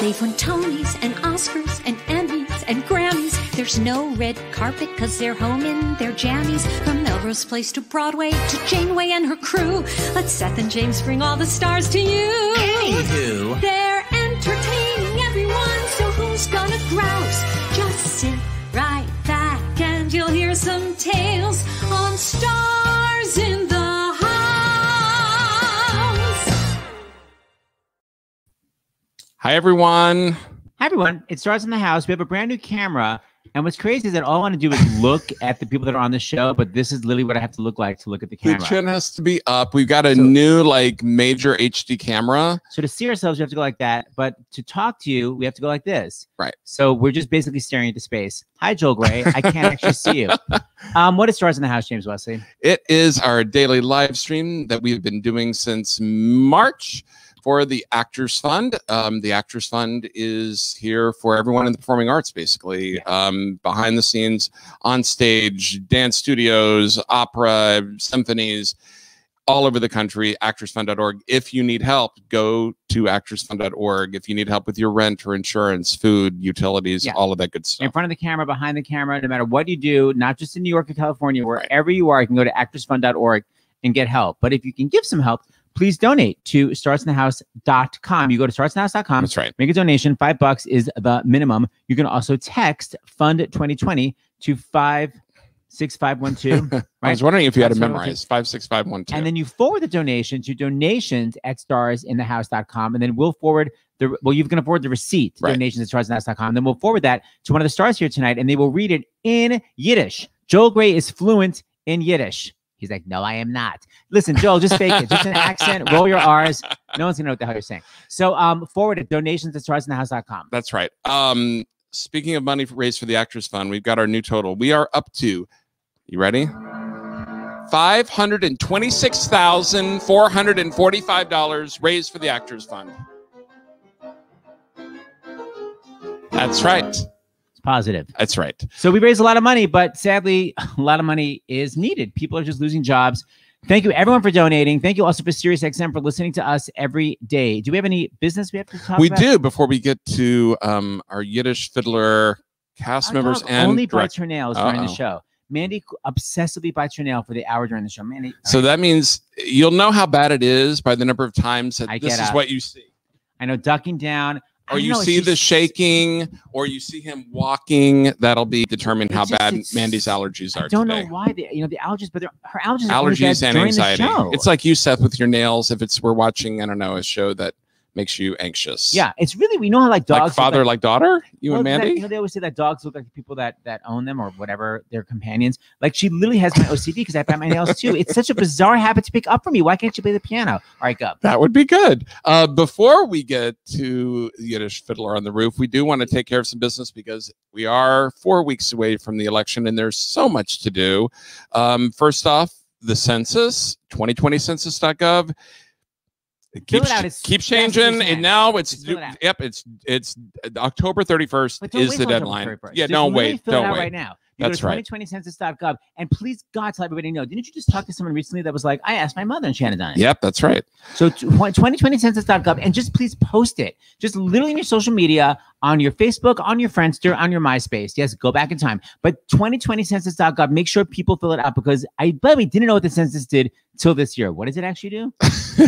They've won Tonys and Oscars and Emmys and Grammys. There's no red carpet because they're home in their jammies. From Melrose Place to Broadway to Janeway and her crew. Let Seth and James bring all the stars to you. Anywho, they're entertaining everyone, so who's gonna grouse? Just sit right back and you'll hear some tales on Stars in the House. Hi, everyone. Hi, everyone. It Starts in the House. We have a brand new camera. And what's crazy is that all I want to do is look at the people that are on the show, but this is literally what I have to look like to look at the camera. The chin has to be up. We've got a new, like, major HD camera. So to see ourselves, we have to go like that. But to talk to you, we have to go like this. Right. So we're just basically staring into space. Hi, Joel Gray. I can't actually see you. What is Stars in the House, James Wesley? It is our daily live stream that we've been doing since March for the Actors Fund. The Actors Fund is here for everyone in the performing arts, basically. Behind the scenes, on stage, dance studios, opera, symphonies, all over the country, actorsfund.org. If you need help, go to actorsfund.org. If you need help with your rent or insurance, food, utilities, all of that good stuff. In front of the camera, behind the camera, no matter what you do, not just in New York or California, wherever you are, you can go to actorsfund.org and get help. But if you can give some help, please donate to startsinthehouse.com. You go to startsinthehouse.com. That's right. Make a donation. $5 is the minimum. You can also text Fund 2020 to 56512. Right? I was wondering if you had to memorize 56512. And then you forward the donation to donations@starsinthehouse.com. And then we'll forward you can forward the receipt, donations@starsinthehouse.com. Then we'll forward that to one of the stars here tonight, and they will read it in Yiddish. Joel Gray is fluent in Yiddish. He's like, no, I am not. Listen, Joel, just fake it. Just an accent. Roll your R's. No one's going to know what the hell you're saying. So forward it. Donations@starsinthehouse.com. That's right. Speaking of money raised for the Actors Fund, we've got our new total. We are up to, you ready? $526,445 raised for the Actors Fund. That's right. Positive. That's right. So we raised a lot of money, but sadly, a lot of money is needed. People are just losing jobs. Thank you, everyone, for donating. Thank you also for SiriusXM for listening to us every day. Do we have any business we have to talk about? We do, before we get to our Yiddish Fiddler cast members and only bites her nails during the show. Mandy obsessively bites her nail for the hour during the show. Mandy. So that means you'll know how bad it is by the number of times that this is what you see. I know, ducking down. Or you see the shaking, or you see him walking. That'll be determined how bad Mandy's allergies are. I don't know why the allergies, but her allergies are and anxiety. It's like you, Seth, with your nails. If we're watching, I don't know, a show that makes you anxious. Yeah, it's really, we know how like dogs, like father, like daughter. You and Mandy. They always say that dogs look like the people that own them or whatever, their companions. Like she literally has my OCD because I bite my nails too. It's such a bizarre habit to pick up for me. Why can't you play the piano? All right, go. That would be good. Before we get to Yiddish Fiddler on the Roof, we do want to take care of some business because we are 4 weeks away from the election and there's so much to do. First off, the census, 2020census.gov. It keeps changing, and now it's October 31st is the deadline. Yeah, don't wait right now. You go to 2020census.gov, and please, God, tell everybody no. Didn't you just talk to someone recently that was like, I asked my mother and she hadn't done it? Yep, that's right. So 2020census.gov, and just please post it. Just literally in your social media, on your Facebook, on your Friendster, on your MySpace. Yes, go back in time. But 2020census.gov, make sure people fill it out because I, by the way, didn't know what the census did till this year. What does it actually do?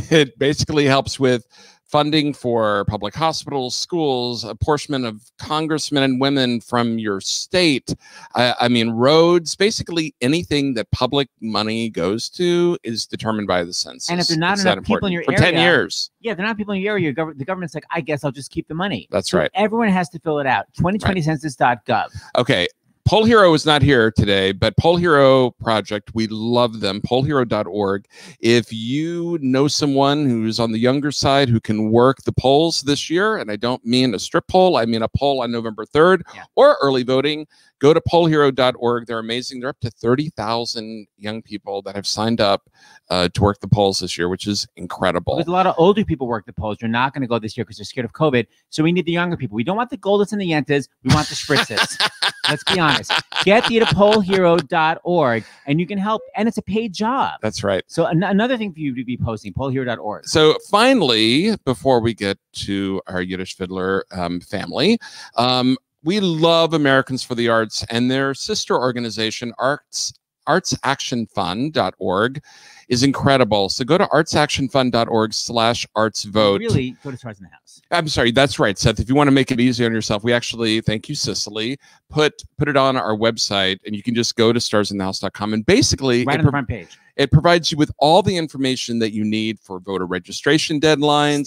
It basically helps with funding for public hospitals, schools, apportionment of congressmen and women from your state. I mean, roads, basically anything that public money goes to is determined by the census. And if there's not enough people in your area. For 10 years. Yeah, if there are not people in your area, the government's like, I guess I'll just keep the money. That's right. Everyone has to fill it out. 2020census.gov. Okay. Poll Hero is not here today, but Poll Hero Project, we love them, pollhero.org. If you know someone who's on the younger side who can work the polls this year, and I don't mean a strip poll, I mean a poll on November 3rd or early voting, go to pollhero.org. They're amazing. They're up to 30,000 young people that have signed up to work the polls this year, which is incredible. There's a lot of older people work the polls. You're not going to go this year because they're scared of COVID. So we need the younger people. We don't want the Goldets and the Yentas. We want the Spritzes. Let's be honest. Get the pollhero.org and you can help. And it's a paid job. That's right. So another thing for you to be posting, pollhero.org. So finally, before we get to our Yiddish Fiddler family, we love Americans for the Arts, and their sister organization, artsactionfund.org, is incredible. So go to artsactionfund.org/artsvote. Really go to Stars in the House. I'm sorry, that's right, Seth. If you want to make it easy on yourself, we actually, thank you, Cicely, put it on our website, and you can just go to starsinthehouse.com, and basically right on the front page. It provides you with all the information that you need for voter registration deadlines,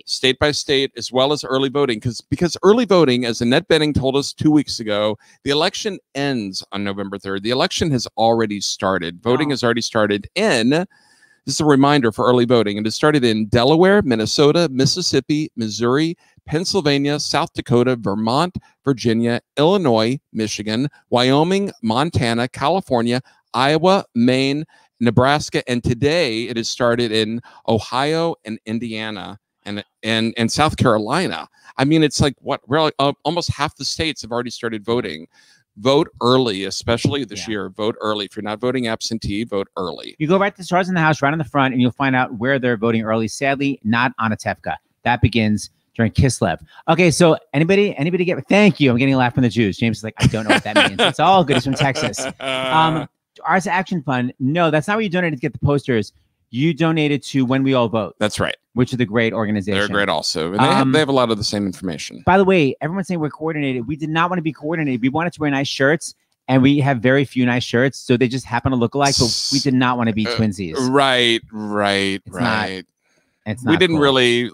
state by state, as well as early voting. Because early voting, as Annette Benning told us 2 weeks ago, the election ends on November 3rd. The election has already started. Voting has already started this is a reminder for early voting. It has started in Delaware, Minnesota, Mississippi, Missouri, Pennsylvania, South Dakota, Vermont, Virginia, Illinois, Michigan, Wyoming, Montana, California, Iowa, Maine, Nebraska, and today it has started in Ohio and Indiana and South Carolina. I mean, it's like really almost half the states have already started voting. Vote early, especially this year. Vote early. If you're not voting absentee, vote early. You go right to Stars in the House, right on the front, and you'll find out where they're voting early. Sadly, not on a Tefka. That begins during Kislev. Okay, so anybody get? Thank you. I'm getting a laugh from the Jews. James is like, I don't know what that means. It's all good. It's from Texas. Arts Action Fund. No, that's not where you donated to get the posters. You donated to When We All Vote. That's right. Which is a great organization. They're great also. And they have a lot of the same information. By the way, everyone's saying we're coordinated. We did not want to be coordinated. We wanted to wear nice shirts, and we have very few nice shirts, so they just happen to look alike, but we did not want to be twinsies. Right. It's not we didn't cool. really,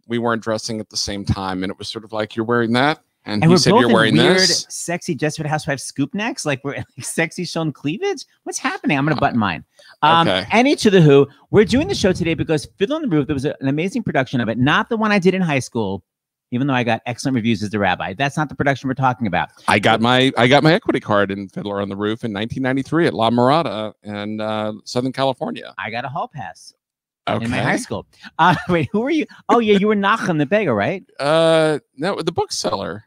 we weren't dressing at the same time, and it was sort of like, you're wearing that? And he we're said, both you're in wearing weird, this? sexy Desperate Housewives scoop necks. Like we're sexy shown cleavage. What's happening? I'm going to button mine. Okay. Any to the Who. We're doing the show today because Fiddler on the Roof, there was an amazing production of it. Not the one I did in high school, even though I got excellent reviews as the rabbi. That's not the production we're talking about. I got my equity card in Fiddler on the Roof in 1993 at La Mirada in Southern California. I got a hall pass. Okay. In my high school. Wait, who were you? Oh, yeah, you were Nachum the beggar, right? No, the bookseller.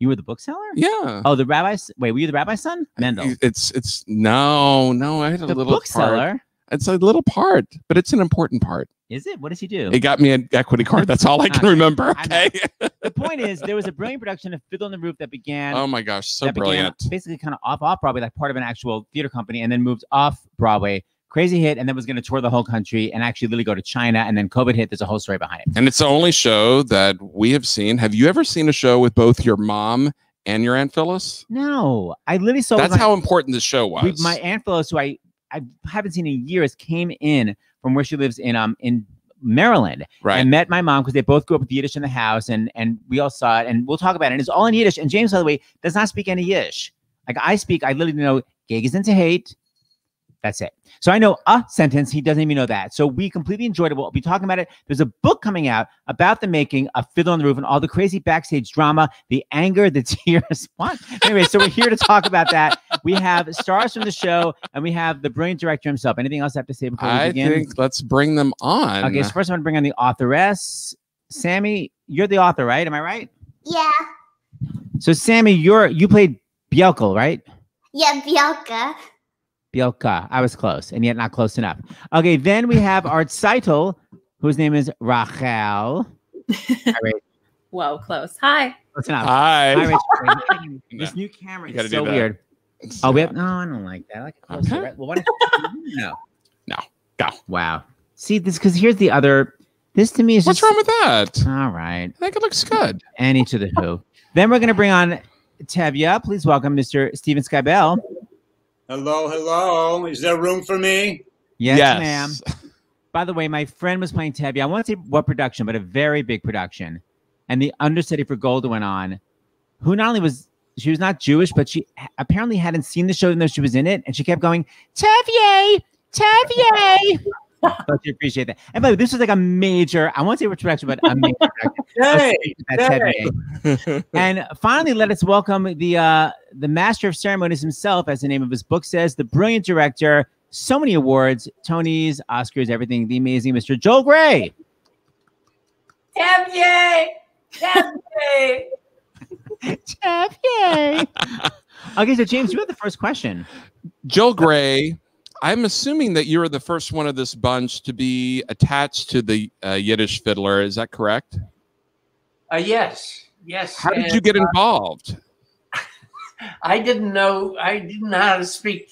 You were the bookseller? Yeah. Oh, the rabbi's. Wait, were you the rabbi's son? Mendel. It's no. I had a little bookseller. Part. It's a little part, but it's an important part. Is it? What does he do? It got me an equity card. That's all I can remember. Okay. The point is, there was a brilliant production of Fiddler on the Roof that began. Oh my gosh, so brilliant! Basically, kind of off Broadway, like part of an actual theater company, and then moved off Broadway. Crazy hit, and then was going to tour the whole country and actually literally go to China. And then COVID hit. There's a whole story behind it. And it's the only show that we have seen. Have you ever seen a show with both your mom and your Aunt Phyllis? No, I literally saw. That's how important this show was. My Aunt Phyllis, who I haven't seen in years, came in from where she lives in Maryland, right? And met my mom because they both grew up with Yiddish in the house, and we all saw it, and we'll talk about it. And it's all in Yiddish. And James, by the way, does not speak any Yiddish. Like I literally know Geg is into hate. That's it. So I know a sentence. He doesn't even know that. So we completely enjoyed it. We'll be talking about it. There's a book coming out about the making of Fiddler on the Roof and all the crazy backstage drama, the anger, the tears. What? Anyway, so we're here to talk about that. We have stars from the show, and we have the brilliant director himself. Anything else I have to say before we begin? I think let's bring them on. Okay, so first I want to bring on the authoress. Sammy, you're the author, right? Am I right? Yeah. So Sammy, you played Bielka, right? Yeah, Bielka. Bielka. I was close, and yet not close enough. Okay, then we have our Zeitel, whose name is Rachel. Whoa, close. Hi. Close enough. Hi. Rachel. This new camera is so weird. Oh, we have, no, I don't like that. I like it closer. Okay. Right? Well, what no. Go. Wow. See, this because here's the other. This to me is What's just, wrong with that? all right. I think it looks good. Any to the Who. Then we're going to bring on Tevya. Please welcome Mr. Steven Skybell. Hello. Is there room for me? Yes, ma'am. By the way, my friend was playing Tevye. I won't say what production, but a very big production. And the understudy for Golda went on, who not only was, she was not Jewish, but she apparently hadn't seen the show even though she was in it. And she kept going, Tevye. But you appreciate that. And by the way, this was like a major, I won't say which production, but a major production. And finally, let us welcome the master of ceremonies himself, as the name of his book says, the brilliant director, so many awards, Tonys, Oscars, everything, the amazing Mr. Joel Grey. Tevye. Jeff, yay. Okay, so James, you have the first question. Joel Gray, I'm assuming that you were the first one of this bunch to be attached to the Yiddish Fiddler. Is that correct? Yes. How did you get involved? I didn't know how to speak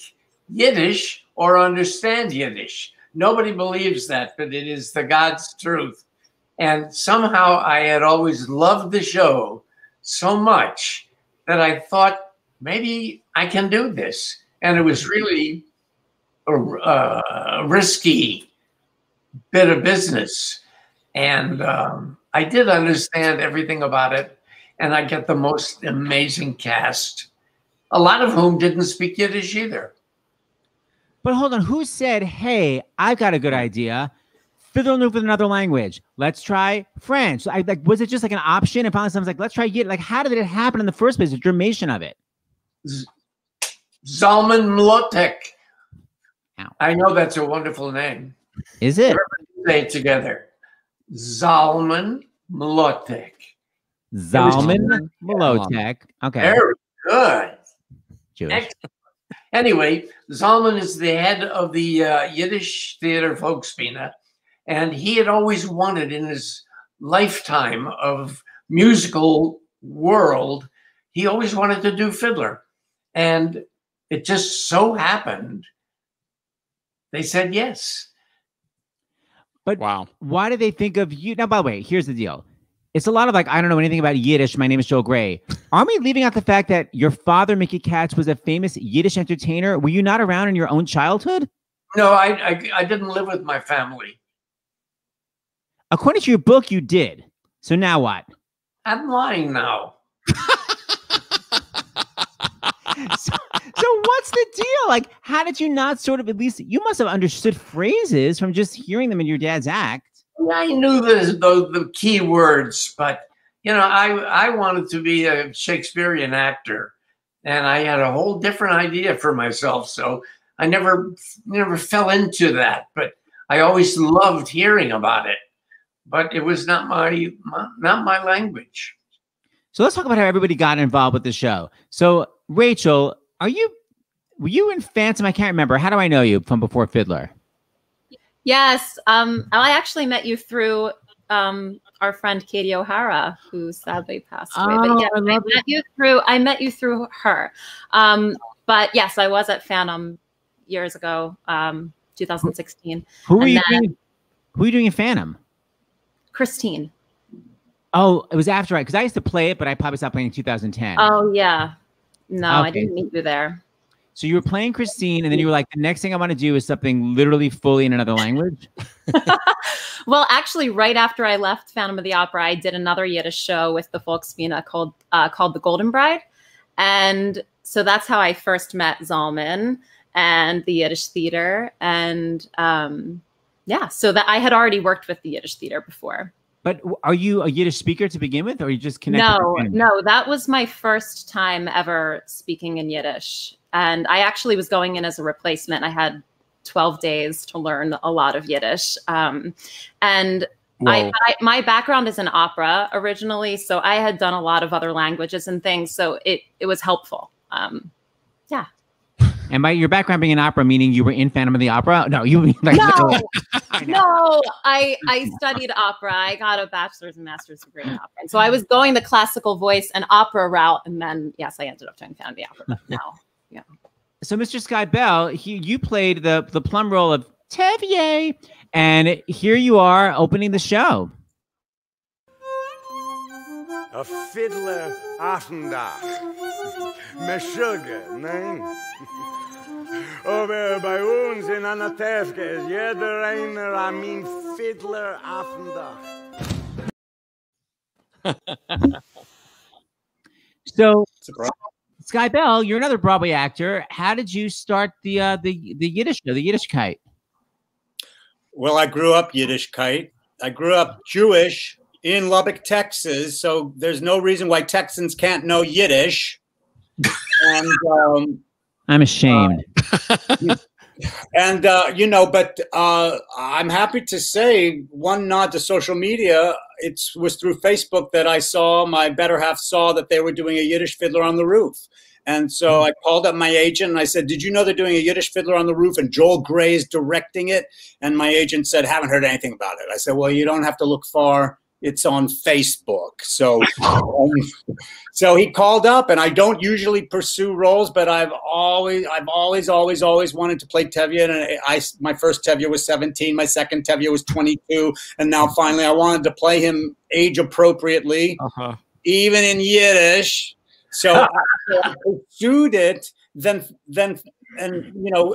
Yiddish or understand Yiddish. Nobody believes that, but it is the God's truth. And somehow I had always loved the show so much that I thought maybe I can do this. And it was really a risky bit of business. And I did understand everything about it. And I get the most amazing cast, a lot of whom didn't speak Yiddish either. But hold on, who said, hey, I've got a good idea. Fiddler on the Roof with another language. Let's try French. Was it just like an option? And finally someone's like, let's try Yiddish. Like, how did it happen in the first place? The germination of it. Zalman Mlotek. I know that's a wonderful name. Is it? Say it together. Zalman Mlotek. Zalman Mlotek. Okay. Very good. Jewish. Excellent. Anyway, Zalman is the head of the Yiddish Theater Volksbühne, and he had always wanted in his lifetime of musical world, he always wanted to do Fiddler. And it just so happened they said yes. But wow, why did they think of you? Now, by the way, here's the deal. It's a lot of like, I don't know anything about Yiddish. My name is Joel Gray. Aren't we leaving out the fact that your father, Mickey Katz, was a famous Yiddish entertainer? Were you not around in your own childhood? No, I didn't live with my family. According to your book, you did. So now what? I'm lying now. So what's the deal? Like, how did you not sort of, at least, you must have understood phrases from just hearing them in your dad's act. I knew the key words, but, you know, I wanted to be a Shakespearean actor, and I had a whole different idea for myself. So I never fell into that, but I always loved hearing about it. But it was not my language. So let's talk about how everybody got involved with the show. So Rachel, were you in Phantom? I can't remember. How do I know you from before Fiddler? Yes. I actually met you through our friend Katie O'Hara, who sadly passed away. But yeah, I met you through her. But yes, I was at Phantom years ago, 2016. Who were you doing in Phantom? Christine. Oh, it was after, right? Because I used to play it, but I probably stopped playing in 2010. Oh, yeah. No, okay. I didn't meet you there. So you were playing Christine, and then you were like, the next thing I want to do is something literally fully in another language? Well, actually, right after I left Phantom of the Opera, I did another Yiddish show with the Volksbühne called The Golden Bride. And so that's how I first met Zalman and the Yiddish Theater. And yeah, so that I had already worked with the Yiddish Theater before. But are you a Yiddish speaker to begin with, or you just connected? No, that was my first time ever speaking in Yiddish. And I actually was going in as a replacement. I had 12 days to learn a lot of Yiddish. And my background is in opera originally, so I had done a lot of other languages and things. So it was helpful. Yeah. And by your background being in opera, meaning you were in Phantom of the Opera? No, you mean like no. I studied opera. I got a bachelor's and master's degree in opera, and so I was going the classical voice and opera route. And then yes, I ended up doing Phantom of the Opera. But now, yeah. So, Mr. Skybell, you played the plum role of Tevier, and here you are opening the show. A fiddler Affendach. Meshuggah, nein? Aber bei uns in Anatevke ist jeder einer Fiddler Affendach. So, Skybell, you're another Broadway actor. How did you start the Yiddish show, the Yiddishkeit? Well, I grew up Yiddishkeit. I grew up Jewish in Lubbock, Texas. So there's no reason why Texans can't know Yiddish. And I'm ashamed. And but I'm happy to say one nod to social media. It was through Facebook that I saw, my better half saw that they were doing a Yiddish Fiddler on the Roof. And so I called up my agent and I said, did you know they're doing a Yiddish Fiddler on the Roof and Joel Gray is directing it? And my agent said, haven't heard anything about it. I said, well, you don't have to look far. It's on Facebook. So, so he called up, and I don't usually pursue roles, but I've always wanted to play Tevye. And my first Tevye was 17, my second Tevye was 22, and now finally I wanted to play him age appropriately, even in Yiddish. So I pursued it. And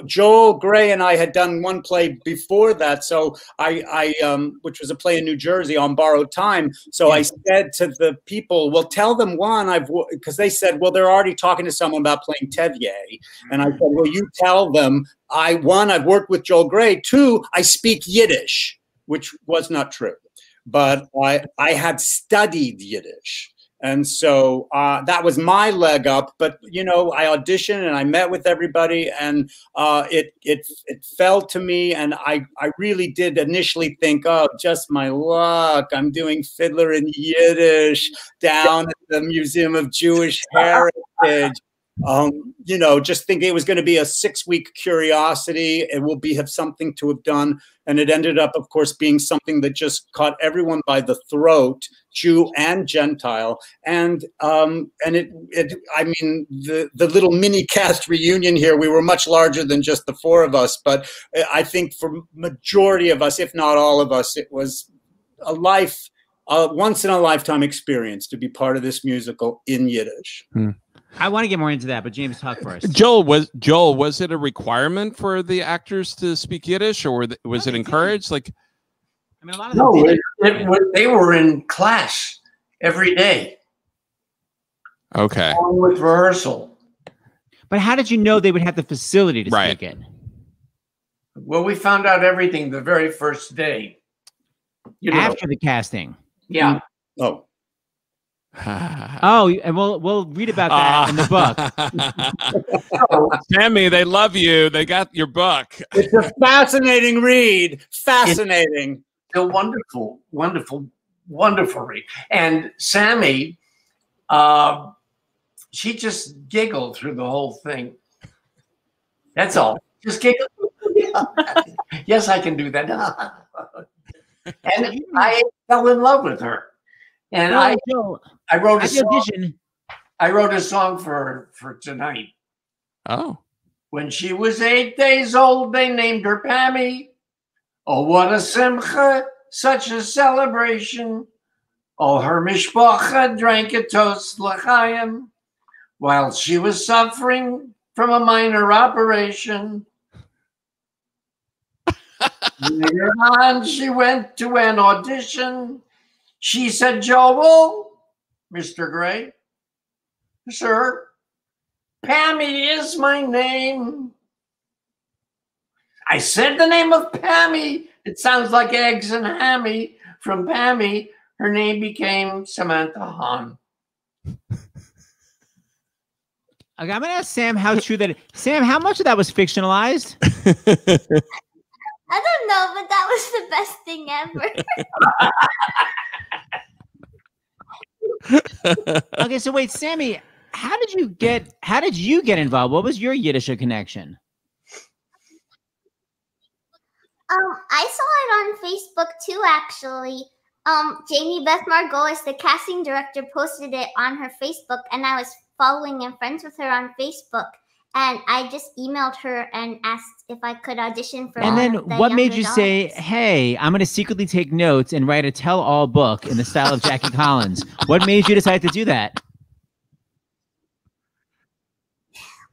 Joel Gray and I had done one play before that, so I which was a play in New Jersey on borrowed time. So I said to the people, well, tell them because they said, well, they're already talking to someone about playing Tevye, and I said, well, you tell them I've worked with Joel Gray. 2, I speak Yiddish, which was not true, but I had studied Yiddish. And so that was my leg up. But, I auditioned and I met with everybody, and it fell to me. And I really did initially think, oh, just my luck. I'm doing Fiddler in Yiddish down at the Museum of Jewish Heritage. Just thinking it was going to be a 6-week curiosity. It will have something to have done. And it ended up, of course, being something that just caught everyone by the throat, Jew and Gentile. And the little mini cast reunion here, we were much larger than just the 4 of us. But I think for majority of us, if not all of us, it was a once in a lifetime experience to be part of this musical in Yiddish. I want to get more into that, but James, talk first. Joel, was it a requirement for the actors to speak Yiddish, or was it encouraged? Like, I mean, a lot of them they were in class every day. Okay. Along with rehearsal. But how did you know they would have the facility to speak it? Well, we found out everything the very first day. After the casting. Yeah. Oh. And we'll read about that in the book. Sammy, they love you. They got your book. It's a fascinating read. Fascinating. It's a wonderful, wonderful, wonderful read. And Sammy, she just giggled through the whole thing. That's all. Just giggled. Yes, I can do that. And I fell in love with her. And I wrote a song. I wrote a song for tonight. Oh. When she was 8 days old, they named her Pammy. Oh, what a simcha, such a celebration. All her mishpacha drank a toast l'chaim while she was suffering from a minor operation. Later on, she went to an audition. She said, Joel, Mr. Gray, sir, Pammy is my name. I said the name of Pammy. It sounds like eggs and hammy. From Pammy, her name became Samantha Hahn. Okay, I'm going to ask Sam how true that is. Sam, how much of that was fictionalized? I don't know, but that was the best thing ever. Okay, so wait, Sammy, how did you get involved? What was your Yiddish connection? I saw it on Facebook too, actually. Jamie Beth Margolis, the casting director, posted it on her Facebook, and I was following and friends with her on Facebook. And I just emailed her and asked if I could audition for. And then what made you say, hey, I'm going to secretly take notes and write a tell-all book in the style of Jackie Collins? What made you decide to do that?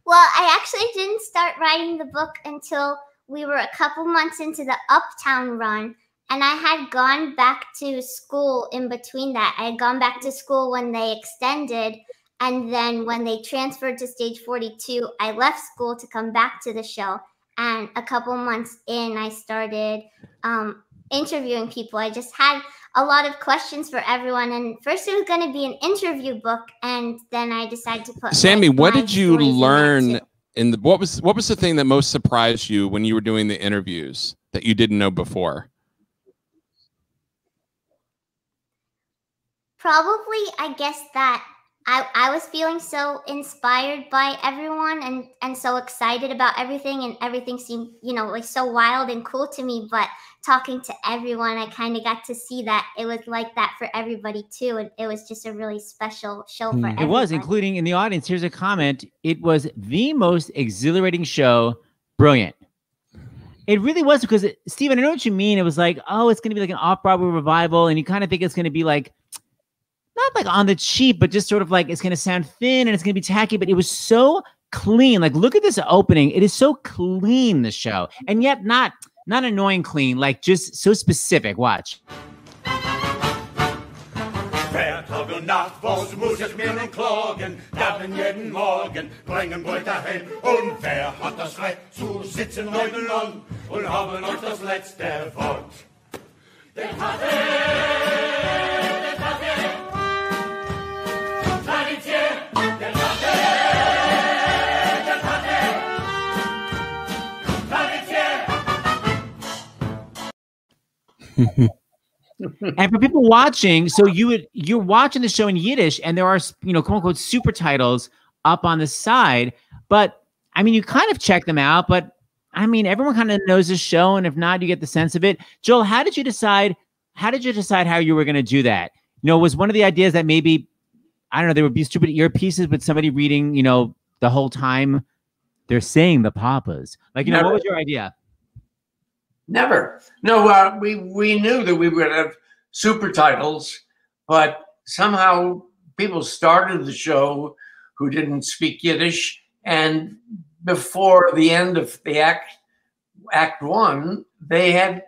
Well, I actually didn't start writing the book until we were a couple months into the Uptown run. And I had gone back to school in between that. I had gone back to school when they extended. And then when they transferred to stage 42, I left school to come back to the show. And a couple months in, I started interviewing people. I just had a lot of questions for everyone. And first it was going to be an interview book. And then I decided to put Sammy, what did you learn what was the thing that most surprised you when you were doing the interviews that you didn't know before? Probably, I guess that I was feeling so inspired by everyone and so excited about everything, and everything seemed, you know, like so wild and cool to me. But talking to everyone, I kind of got to see that it was like that for everybody too. And it was just a really special show for everyone. It was, including in the audience. Here's a comment. It was the most exhilarating show. Brilliant. It really was, because Stephen, I know what you mean. It was like, oh, it's going to be like an off-Broadway revival. And you kind of think it's going to be like, not like on the cheap, but just sort of like it's going to sound thin and it's going to be tacky, but it was so clean. Like, look at this opening. It is so clean, the show, and yet not annoying clean, like just so specific. Watch. Wer Tag und Nacht, was muss ich mir nun klagen? Gaben jeden Morgen, bringen Beute heim. Und wer hat das Recht zu sitzen nebenan und haben euch das letzte Wort? Der Kaffee, der Kaffee. And for people watching, so you're watching the show in Yiddish, and there are, you know, quote unquote super titles up on the side. But I mean, you kind of check them out. But I mean, everyone kind of knows the show, and if not, you get the sense of it. Joel, how did you decide how you were going to do that? You know, was one of the ideas that maybe, I don't know, there would be stupid earpieces, but somebody reading, you know, the whole time they're saying the papas. Like, you know, what was your idea? Never. No, we knew that we would have super titles, but somehow people started the show who didn't speak Yiddish, and before the end of the act one, they had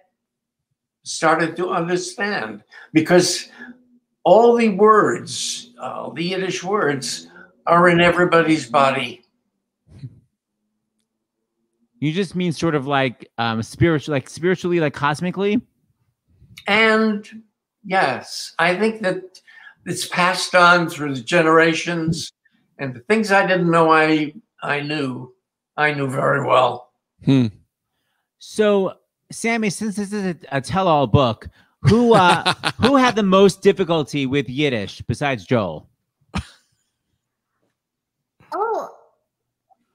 started to understand, because all the words, the Yiddish words, are in everybody's body. You just mean sort of like spiritually, like cosmically? And yes, I think that it's passed on through the generations, and the things I didn't know I knew very well. So, Sammy, since this is a tell-all book, who had the most difficulty with Yiddish besides Joel? Oh,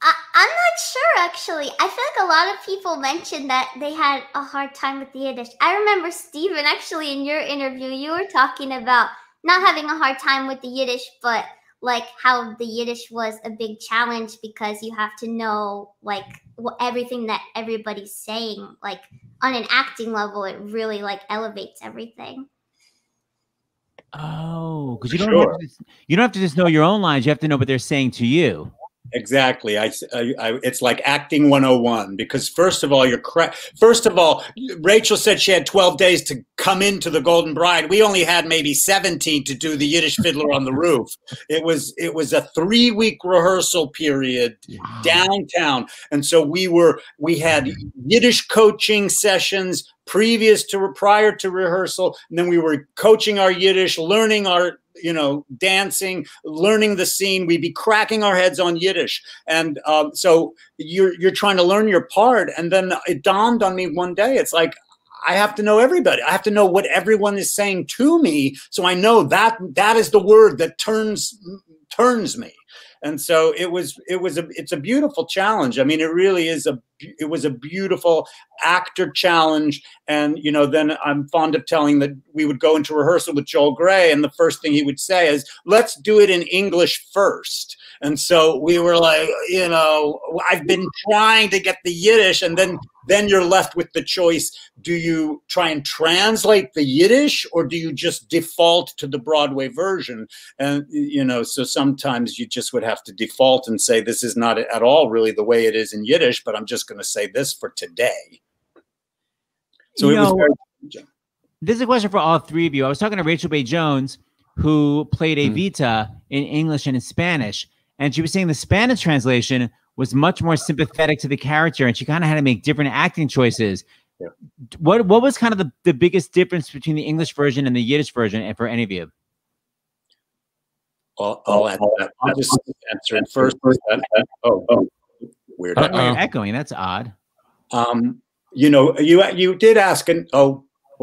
I'm not sure, actually. I feel like a lot of people mentioned that they had a hard time with the Yiddish. I remember, Stephen, actually, in your interview, you were talking about not having a hard time with the Yiddish, but like how the Yiddish was a big challenge because you have to know like everything that everybody's saying. Like on an acting level, it really like elevates everything. Oh, because you don't have to just know your own lines. You have to know what they're saying to you. Exactly. It's like acting 101, because first of all, Rachel said she had 12 days to come into the Golden Bride. We only had maybe 17 to do the Yiddish Fiddler on the Roof. It was a 3-week rehearsal period downtown. And so we had Yiddish coaching sessions prior to rehearsal. And then we were coaching our Yiddish, learning our, you know, dancing, learning the scene. We'd be cracking our heads on Yiddish. And so you're trying to learn your part. And then it dawned on me one day, it's like, I have to know everybody. I have to know what everyone is saying to me. So I know that is the word that turns me. And so it's a beautiful challenge. I mean, it really is it was a beautiful actor challenge. And, you know, then I'm fond of telling that we would go into rehearsal with Joel Grey, and the first thing he would say is, let's do it in English first. And so we were like, you know, I've been trying to get the Yiddish, and then you're left with the choice. Do you try and translate the Yiddish, or do you just default to the Broadway version? And, you know, so sometimes you just would have to default and say, this is not at all really the way it is in Yiddish, but I'm just going to say this for today. So it was very challenging. This is a question for all three of you. I was talking to Rachel Bay Jones, who played Evita in English and in Spanish, and she was saying the Spanish translation was much more sympathetic to the character, and she kind of had to make different acting choices. Yeah. What was kind of the biggest difference between the English version and the Yiddish version, and for any of you? I'll just answer it first. weird. Echoing. That's odd. You know, you did ask, and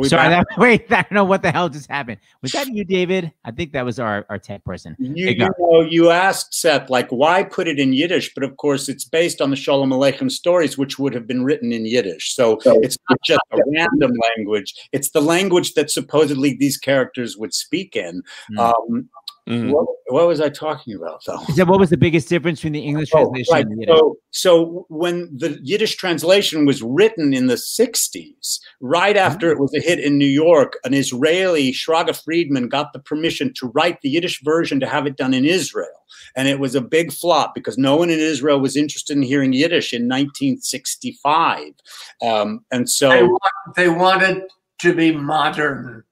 sorry. Wait, I don't know what the hell just happened. Was that you, David? I think that was our tech person. You asked Seth, like, why put it in Yiddish? But of course, it's based on the Sholem Aleichem stories, which would have been written in Yiddish. So it's not just a random language. It's the language that supposedly these characters would speak in. What was I talking about, though? So what was the biggest difference between the English translation and the Yiddish? So when the Yiddish translation was written in the 60s, right after it was a hit in New York, an Israeli, Shraga Friedman, got the permission to write the Yiddish version to have it done in Israel. And it was a big flop because no one in Israel was interested in hearing Yiddish in 1965. And so they wanted to be modern.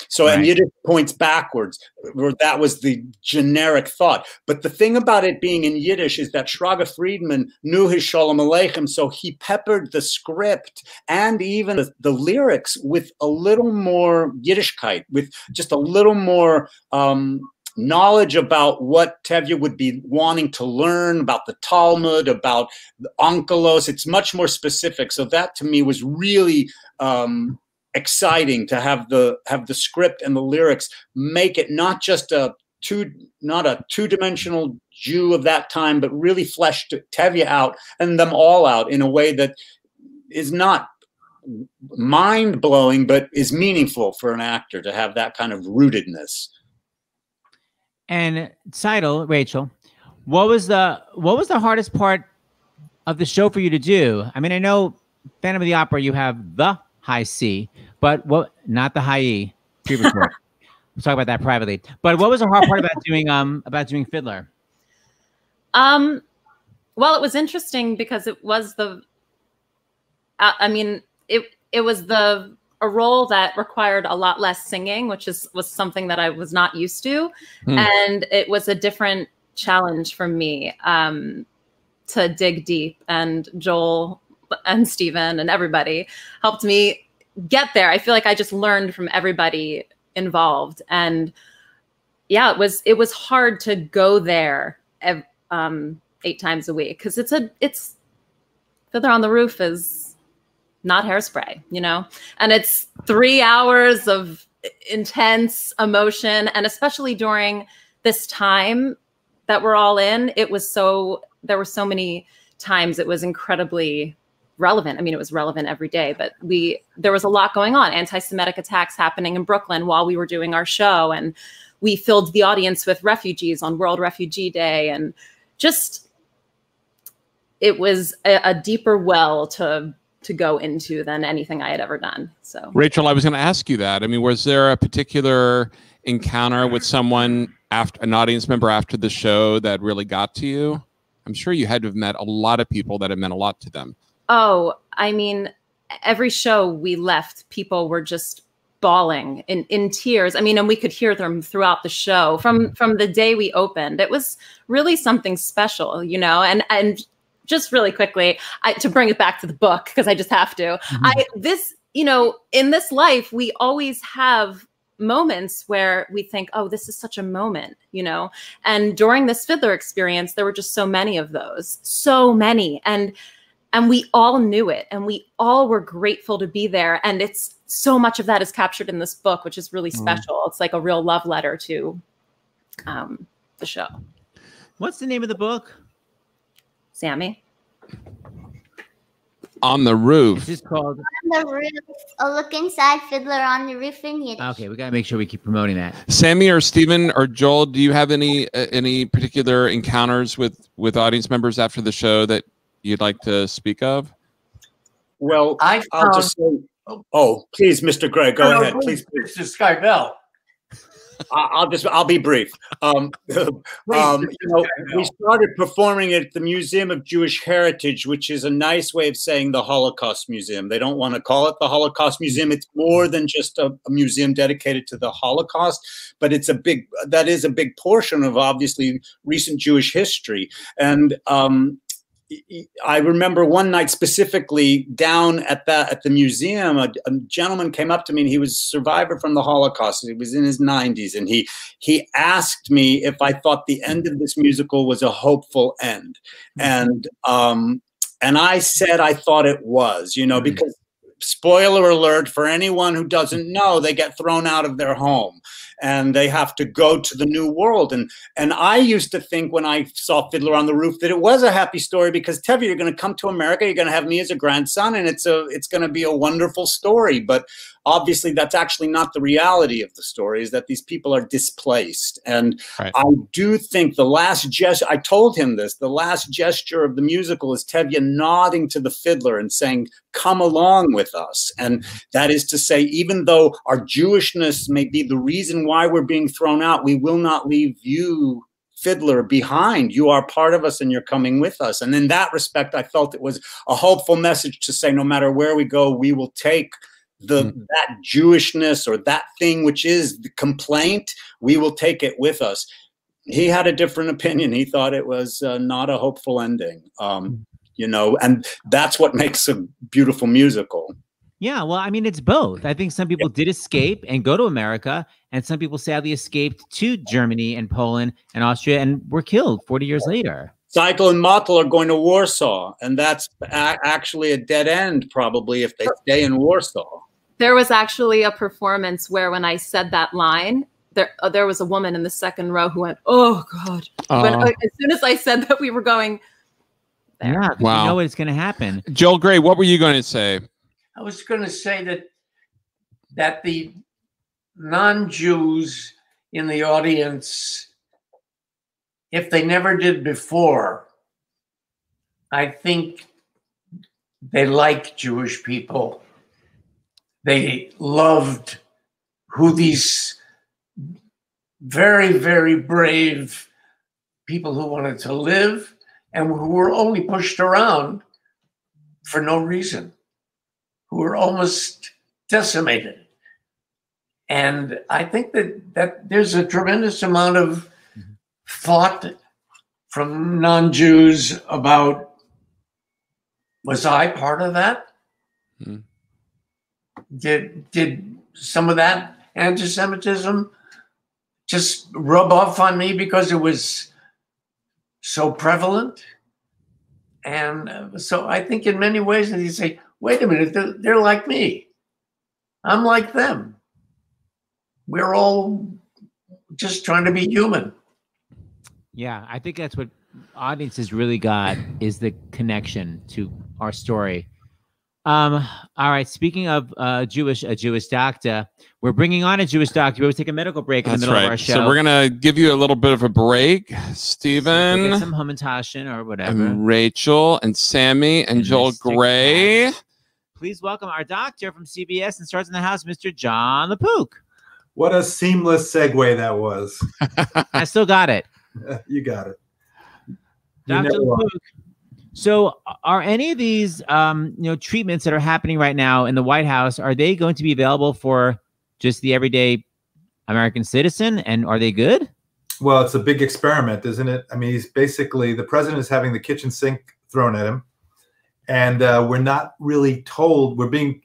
So, and Yiddish points backwards, where that was the generic thought. But the thing about it being in Yiddish is that Shraga Friedman knew his Sholem Aleichem, so he peppered the script and even the lyrics with a little more Yiddishkeit, with just a little more knowledge about what Tevye would be wanting to learn about the Talmud, about the Onkelos. It's much more specific. So that to me was really exciting to have the script and the lyrics make it not just a two-dimensional Jew of that time, but really fleshed Tevye out and them all out in a way that is not mind-blowing, but is meaningful for an actor to have that kind of rootedness. And Seidel, Rachel, what was the hardest part of the show for you to do? I mean, I know Phantom of the Opera, you have the high C, but not the high E. Pre-record. We'll talk about that privately. But what was the hard part about doing Fiddler? Well, it was interesting because it was it was a role that required a lot less singing, which was something that I was not used to, and it was a different challenge for me to dig deep. And Joel and Steven and everybody helped me get there. I feel like I just learned from everybody involved, and yeah, it was hard to go there 8 times a week because it's Fiddler on the Roof is not Hairspray, you know, and it's 3 hours of intense emotion, and especially during this time that we're all in, there were so many times it was incredibly relevant. I mean, it was relevant every day, but there was a lot going on. Anti-Semitic attacks happening in Brooklyn while we were doing our show, and we filled the audience with refugees on World Refugee Day, and just it was a deeper well to go into than anything I had ever done. So, Rachel, I was going to ask you that. I mean, was there a particular encounter with someone, an audience member after the show, that really got to you? I'm sure you had to have met a lot of people that had meant a lot to them. Oh, I mean, every show we left, people were just bawling in tears. I mean, and we could hear them throughout the show from the day we opened. It was really something special, you know, and just really quickly, to bring it back to the book, because I just have to, you know, in this life, we always have moments where we think, oh, this is such a moment, you know, and during this Fiddler experience, there were just so many of those, so many. And we all knew it, and we all were grateful to be there. And it's so much of that is captured in this book, which is really special. It's like a real love letter to the show. What's the name of the book? Sammy? On the Roof. It's just called On the Roof, a look inside Fiddler on the Roof in Yiddish. Okay, we got to make sure we keep promoting that. Sammy or Steven or Joel, do you have any particular encounters with audience members after the show that you'd like to speak of? Well, I'll just say, please, Mr. Gray, go ahead. Please, Mr. Skybell. I'll be brief. You know, we started performing at the Museum of Jewish Heritage, which is a nice way of saying the Holocaust Museum. They don't want to call it the Holocaust Museum. It's more than just a museum dedicated to the Holocaust, but that is a big portion of obviously recent Jewish history. And I remember one night specifically down at the museum, a gentleman came up to me, and he was a survivor from the Holocaust. He was in his 90s, and he asked me if I thought the end of this musical was a hopeful end, and I said I thought it was, you know, because spoiler alert for anyone who doesn't know, they get thrown out of their home and they have to go to the new world. And I used to think when I saw Fiddler on the Roof that it was a happy story because Tevye, you're going to come to America, you're going to have me as a grandson, and it's going to be a wonderful story. But obviously that's actually not the reality of the story, is that these people are displaced. And right. I do think the last gesture, I told him this, the last gesture of the musical is Tevye nodding to the fiddler and saying, come along with us. And that is to say, even though our Jewishness may be the reason why we're being thrown out, we will not leave you, fiddler, behind. You are part of us and you're coming with us. And in that respect, I felt it was a hopeful message to say, no matter where we go, we will take that Jewishness or that thing which is the complaint, we will take it with us. He had a different opinion. He thought it was not a hopeful ending, you know, and that's what makes a beautiful musical. Yeah, well, I mean, it's both. I think some people did escape and go to America, and some people sadly escaped to Germany and Poland and Austria and were killed 40 years later. Seidel and Mottl are going to Warsaw, and that's actually a dead end probably if they stay in Warsaw. There was actually a performance where when I said that line, there was a woman in the second row who went, oh, God. But as soon as I said that we were going there. Yeah, wow. You know what's going to happen. Joel Gray, what were you going to say? I was going to say that the non-Jews in the audience, if they never did before, I think they like Jewish people. They loved who these very, very brave people who wanted to live and who were only pushed around for no reason, who were almost decimated. And I think that there's a tremendous amount of thought from non-Jews about, was I part of that? Did some of that anti-Semitism just rub off on me because it was so prevalent? And so I think in many ways that you say, wait a minute, they're like me. I'm like them. We're all just trying to be human. Yeah, I think that's what audiences really got, is the connection to our story. All right. Speaking of a Jewish doctor, we're bringing on a Jewish doctor. We'll take a medical break in the middle of our show. So we're gonna give you a little bit of a break, Stephen. Get some Hamantashen or whatever. And Rachel and Sammy and Joel Gray. Please welcome our doctor from CBS and Stars in the House, Mr. John LaPook. What a seamless segue that was. I still got it. You got it. Dr. LaPook. So are any of these treatments that are happening right now in the White House, are they going to be available for just the everyday American citizen? And are they good? Well, it's a big experiment, isn't it? I mean, he's basically, the president is having the kitchen sink thrown at him. And we're not really told, the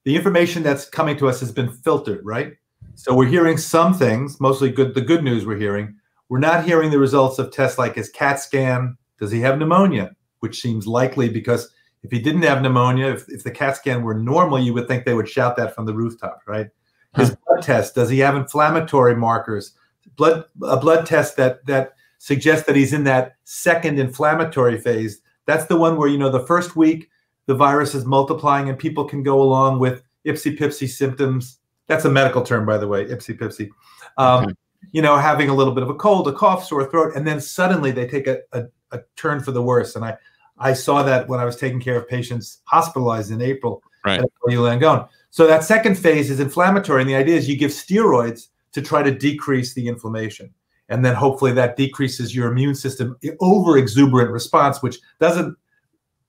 information that's coming to us has been filtered, right? So we're hearing some things, mostly good, the good news we're hearing. We're not hearing the results of tests like his CAT scan. Does he have pneumonia? Which seems likely, because if he didn't have pneumonia, if the CAT scan were normal, you would think they would shout that from the rooftop, right? His blood test, does he have inflammatory markers? A blood test that suggests that he's in that second inflammatory phase. That's the one where, the first week, the virus is multiplying and people can go along with ipsy-pipsy symptoms. That's a medical term, by the way, ipsy-pipsy. Having a little bit of a cold, a cough, sore throat, and then suddenly they take a turn for the worse. And I saw that when I was taking care of patients hospitalized in April at Langone. So that second phase is inflammatory. And the idea is you give steroids to try to decrease the inflammation. And then hopefully that decreases your immune system over-exuberant response, which doesn't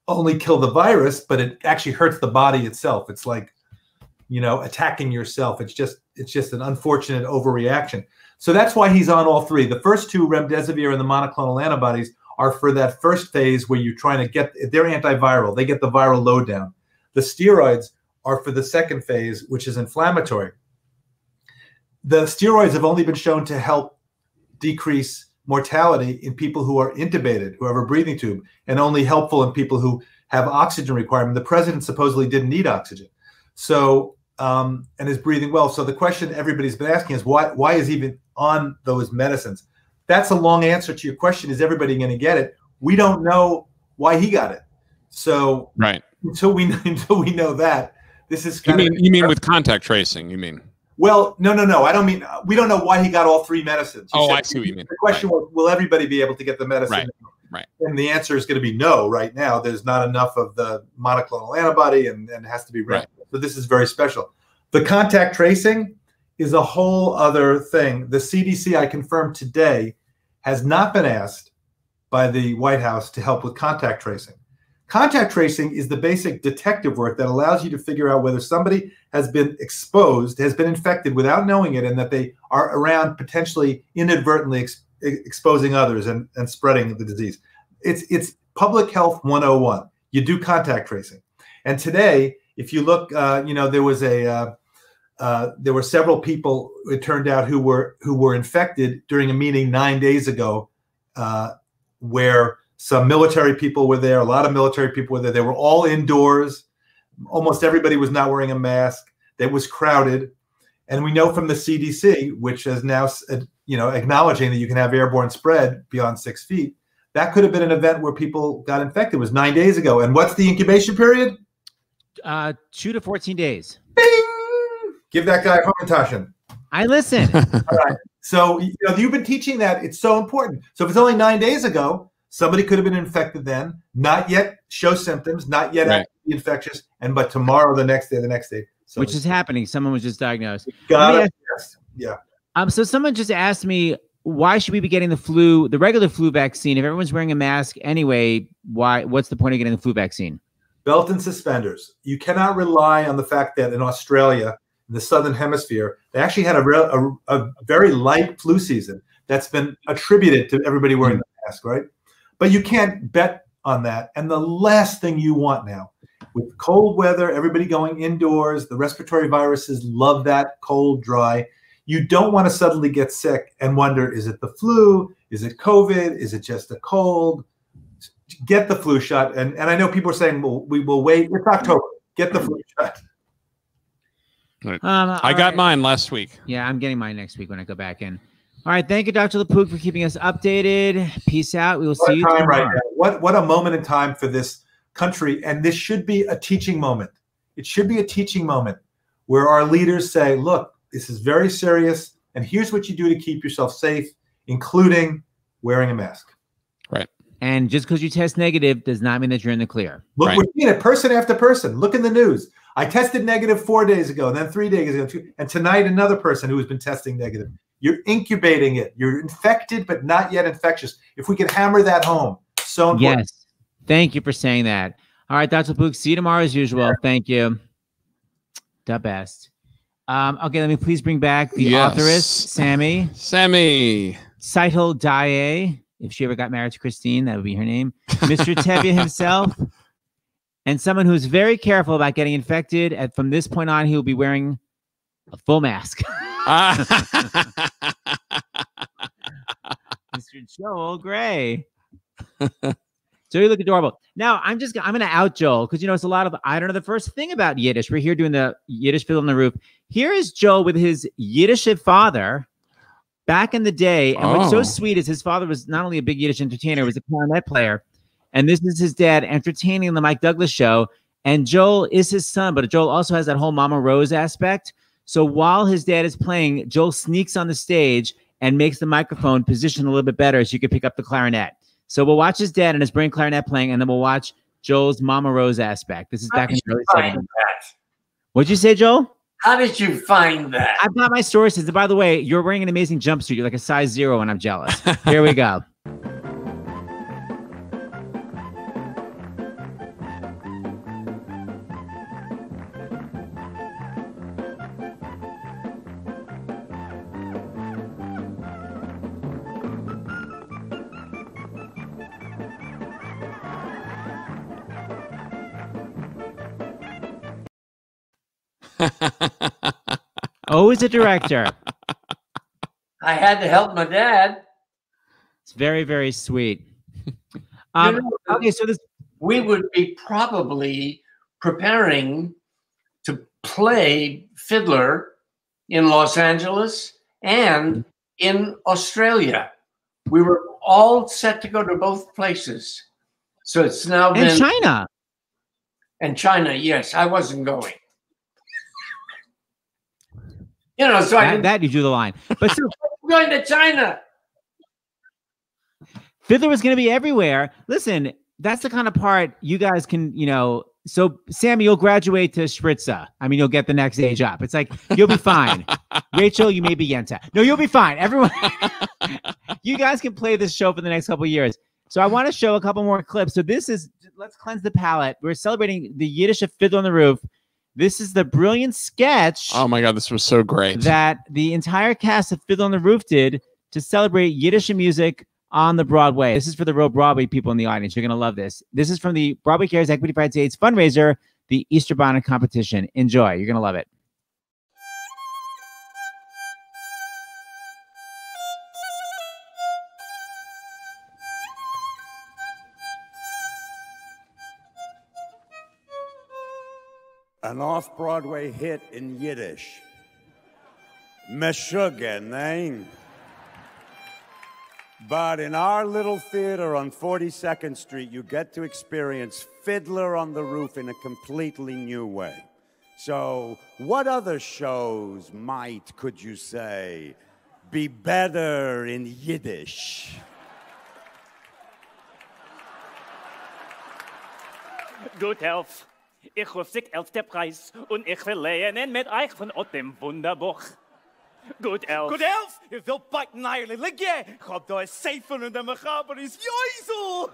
only kill the virus, but it actually hurts the body itself. It's like, attacking yourself. It's just an unfortunate overreaction. So that's why he's on all three. The first two, remdesivir and the monoclonal antibodies, are for that first phase where you're trying to get, they're antiviral. They get the viral load down. The steroids are for the second phase, which is inflammatory. The steroids have only been shown to help decrease mortality in people who are intubated, who have a breathing tube, and only helpful in people who have oxygen requirement. The president supposedly didn't need oxygen. So, and is breathing well. So the question everybody's been asking is why is he even on those medicines? That's a long answer to your question. Is everybody going to get it? We don't know why he got it. So until we know that, this is kind you mean with contact tracing, you mean? Well, no. I don't mean, we don't know why he got all three medicines. I see what you mean. The question was, will everybody be able to get the medicine? Right. And the answer is going to be no right now. There's not enough of the monoclonal antibody and it has to be right. So this is very special. The contact tracing is a whole other thing. The CDC, I confirmed today, has not been asked by the White House to help with contact tracing. Contact tracing is the basic detective work that allows you to figure out whether somebody has been exposed, has been infected without knowing it, and that they are around potentially inadvertently exposing others and spreading the disease. It's public health 101. You do contact tracing. And today, if you look, there was there were several people, it turned out, who were infected during a meeting 9 days ago, where some military people were there. A lot of military people were there. They were all indoors. Almost everybody was not wearing a mask. It was crowded. And we know from the CDC, which is now acknowledging that you can have airborne spread beyond 6 feet, that could have been an event where people got infected. It was 9 days ago. And what's the incubation period? 2 to 14 days. Bing! Give that guy Hamantashen. I listen. All right. So you've been teaching that. It's so important. So if it's only 9 days ago, somebody could have been infected then, not yet show symptoms, not yet actually infectious, but tomorrow, the next day. So which is happening. Someone was just diagnosed. Yeah. So someone just asked me, why should we be getting the regular flu vaccine? If everyone's wearing a mask anyway, what's the point of getting the flu vaccine? Belt and suspenders. You cannot rely on the fact that in Australia, in the Southern Hemisphere, they actually had a very light flu season that's been attributed to everybody wearing the mask, right? But you can't bet on that. And the last thing you want now, with cold weather, everybody going indoors, the respiratory viruses love that cold, dry. You don't want to suddenly get sick and wonder, is it the flu? Is it COVID? Is it just a cold? Get the flu shot. And I know people are saying, well, we will wait. It's October. Get the flu shot. Right. I got mine last week. Yeah, I'm getting mine next week when I go back in. All right. Thank you, Dr. LaPook, for keeping us updated. Peace out. We will see you tomorrow. Right now. What a moment in time for this country. And this should be a teaching moment. It should be a teaching moment where our leaders say, look, this is very serious. And here's what you do to keep yourself safe, including wearing a mask. Right. And just because you test negative does not mean that you're in the clear. Look, we're seeing it person after person. Look in the news. I tested negative 4 days ago, then 3 days ago, and tonight another person who has been testing negative. You're incubating it. You're infected, but not yet infectious. If we could hammer that home, so important. Yes. Thank you for saying that. All right, Dr. LaPook, see you tomorrow as usual. Yeah. Thank you. The best. Okay, let me please bring back the authoress, Sammy. Seitel Daye. If she ever got married to Christine, that would be her name. Mr. Tevye himself. And someone who's very careful about getting infected. And from this point on, he will be wearing a full mask. Mr. Joel Gray. So you look adorable. Now, I'm going to out Joel because, it's a lot of, I don't know the first thing about Yiddish. We're here doing the Yiddish Fiddle on the Roof. Here is Joel with his Yiddish father back in the day. And what's so sweet is his father was not only a big Yiddish entertainer, he was a clarinet player. And this is his dad entertaining the Mike Douglas show. And Joel is his son, but Joel also has that whole Mama Rose aspect. So while his dad is playing, Joel sneaks on the stage and makes the microphone position a little bit better so you can pick up the clarinet. So we'll watch his dad and his brain clarinet playing, and then we'll watch Joel's Mama Rose aspect. This is back in the early 70s. What'd you say, Joel? How did you find that? I've got my sources. And by the way, you're wearing an amazing jumpsuit. You're like a size 0, and I'm jealous. Here we go. Always a director. I had to help my dad. It's very, very sweet. Okay, so we would be probably preparing to play Fiddler in Los Angeles and in Australia. We were all set to go to both places. So it's now been... And China. And China, yes. I wasn't going. You know, so that you drew the line. But so, I'm going to China. Fiddler was going to be everywhere. Listen, that's the kind of part you guys can, you know. So, Sammy, you'll graduate to Spritza. I mean, you'll get the next age up. It's like, you'll be fine. Rachel, you may be Yenta. No, you'll be fine. Everyone, you guys can play this show for the next couple of years. So I want to show a couple more clips. So this is, let's cleanse the palate. We're celebrating the Yiddish of Fiddler on the Roof. This is the brilliant sketch. Oh my God, this was so great. That the entire cast of Fiddler on the Roof did to celebrate Yiddish music on the Broadway. This is for the real Broadway people in the audience. You're going to love this. This is from the Broadway Cares Equity Pride States fundraiser, the Easter Bonnet Competition. Enjoy. You're going to love it. An off-Broadway hit in Yiddish. Meshuggah, nein? But in our little theater on 42nd Street, you get to experience Fiddler on the Roof in a completely new way. So what other shows could you say, be better in Yiddish? Gut elf, ich ruf sich 11. Preis und ich will lernen mit euch von dem Wunderbuch. Good elf. Good elf! Je wilt bijten naar jullie liggen. Gaat daar zeven en dan gaan is Jezus!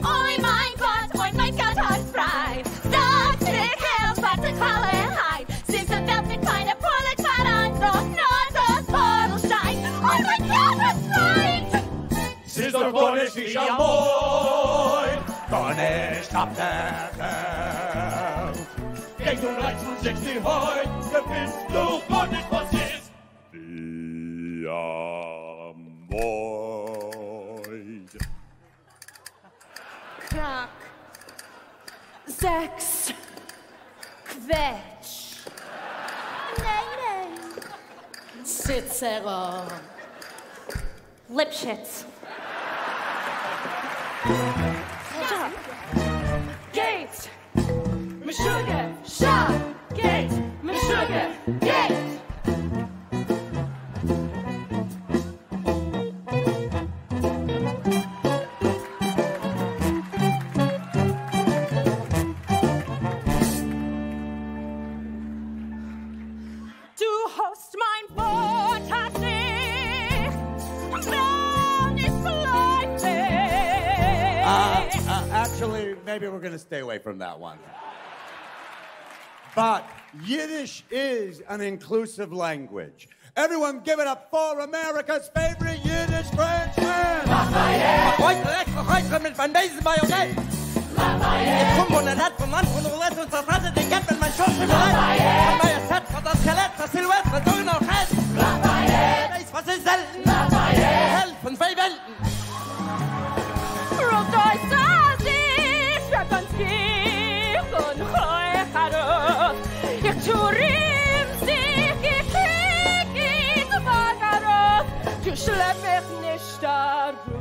Oh mein Gott, hat frei. Sagt ich helf, was ich alle heid. Sind die Welt mit keine Proletarier, doch nur das Portelstein. Oh mein Gott, hat frei! Siehst du gar nicht, wie ich am Boy, gar nicht ab der Welt. Gegen du 1960 heute, gewinnst du gar nicht, was ist. Wie am Boy. Krack. 6. Quetsch. Nein. Cicero. Lipschitz. Stop. Gate. Meshuggah. Stop. Gate. Meshuggah. Gate. Actually, maybe we're going to stay away from that one. But Yiddish is an inclusive language. Everyone give it up for America's favorite Yiddish Frenchman! Lafayette! Heute mit meinem Besen-Bajonett! Lafayette! Ich komme von der Nacht vom Mann von Roulette und zerfrasse den Gap mit meinem Schuss im Lafayette! Von Majestät, von das Skelett, das Silhouette, das du noch hast! Lafayette! Weiß, was ist selten! Lafayette! Held von zwei Welten! Roll dice as is, strap on skiff und hoi harot. Ich turim sich, ich krieg in den Magarot. Du schlepp mich nicht da ruh.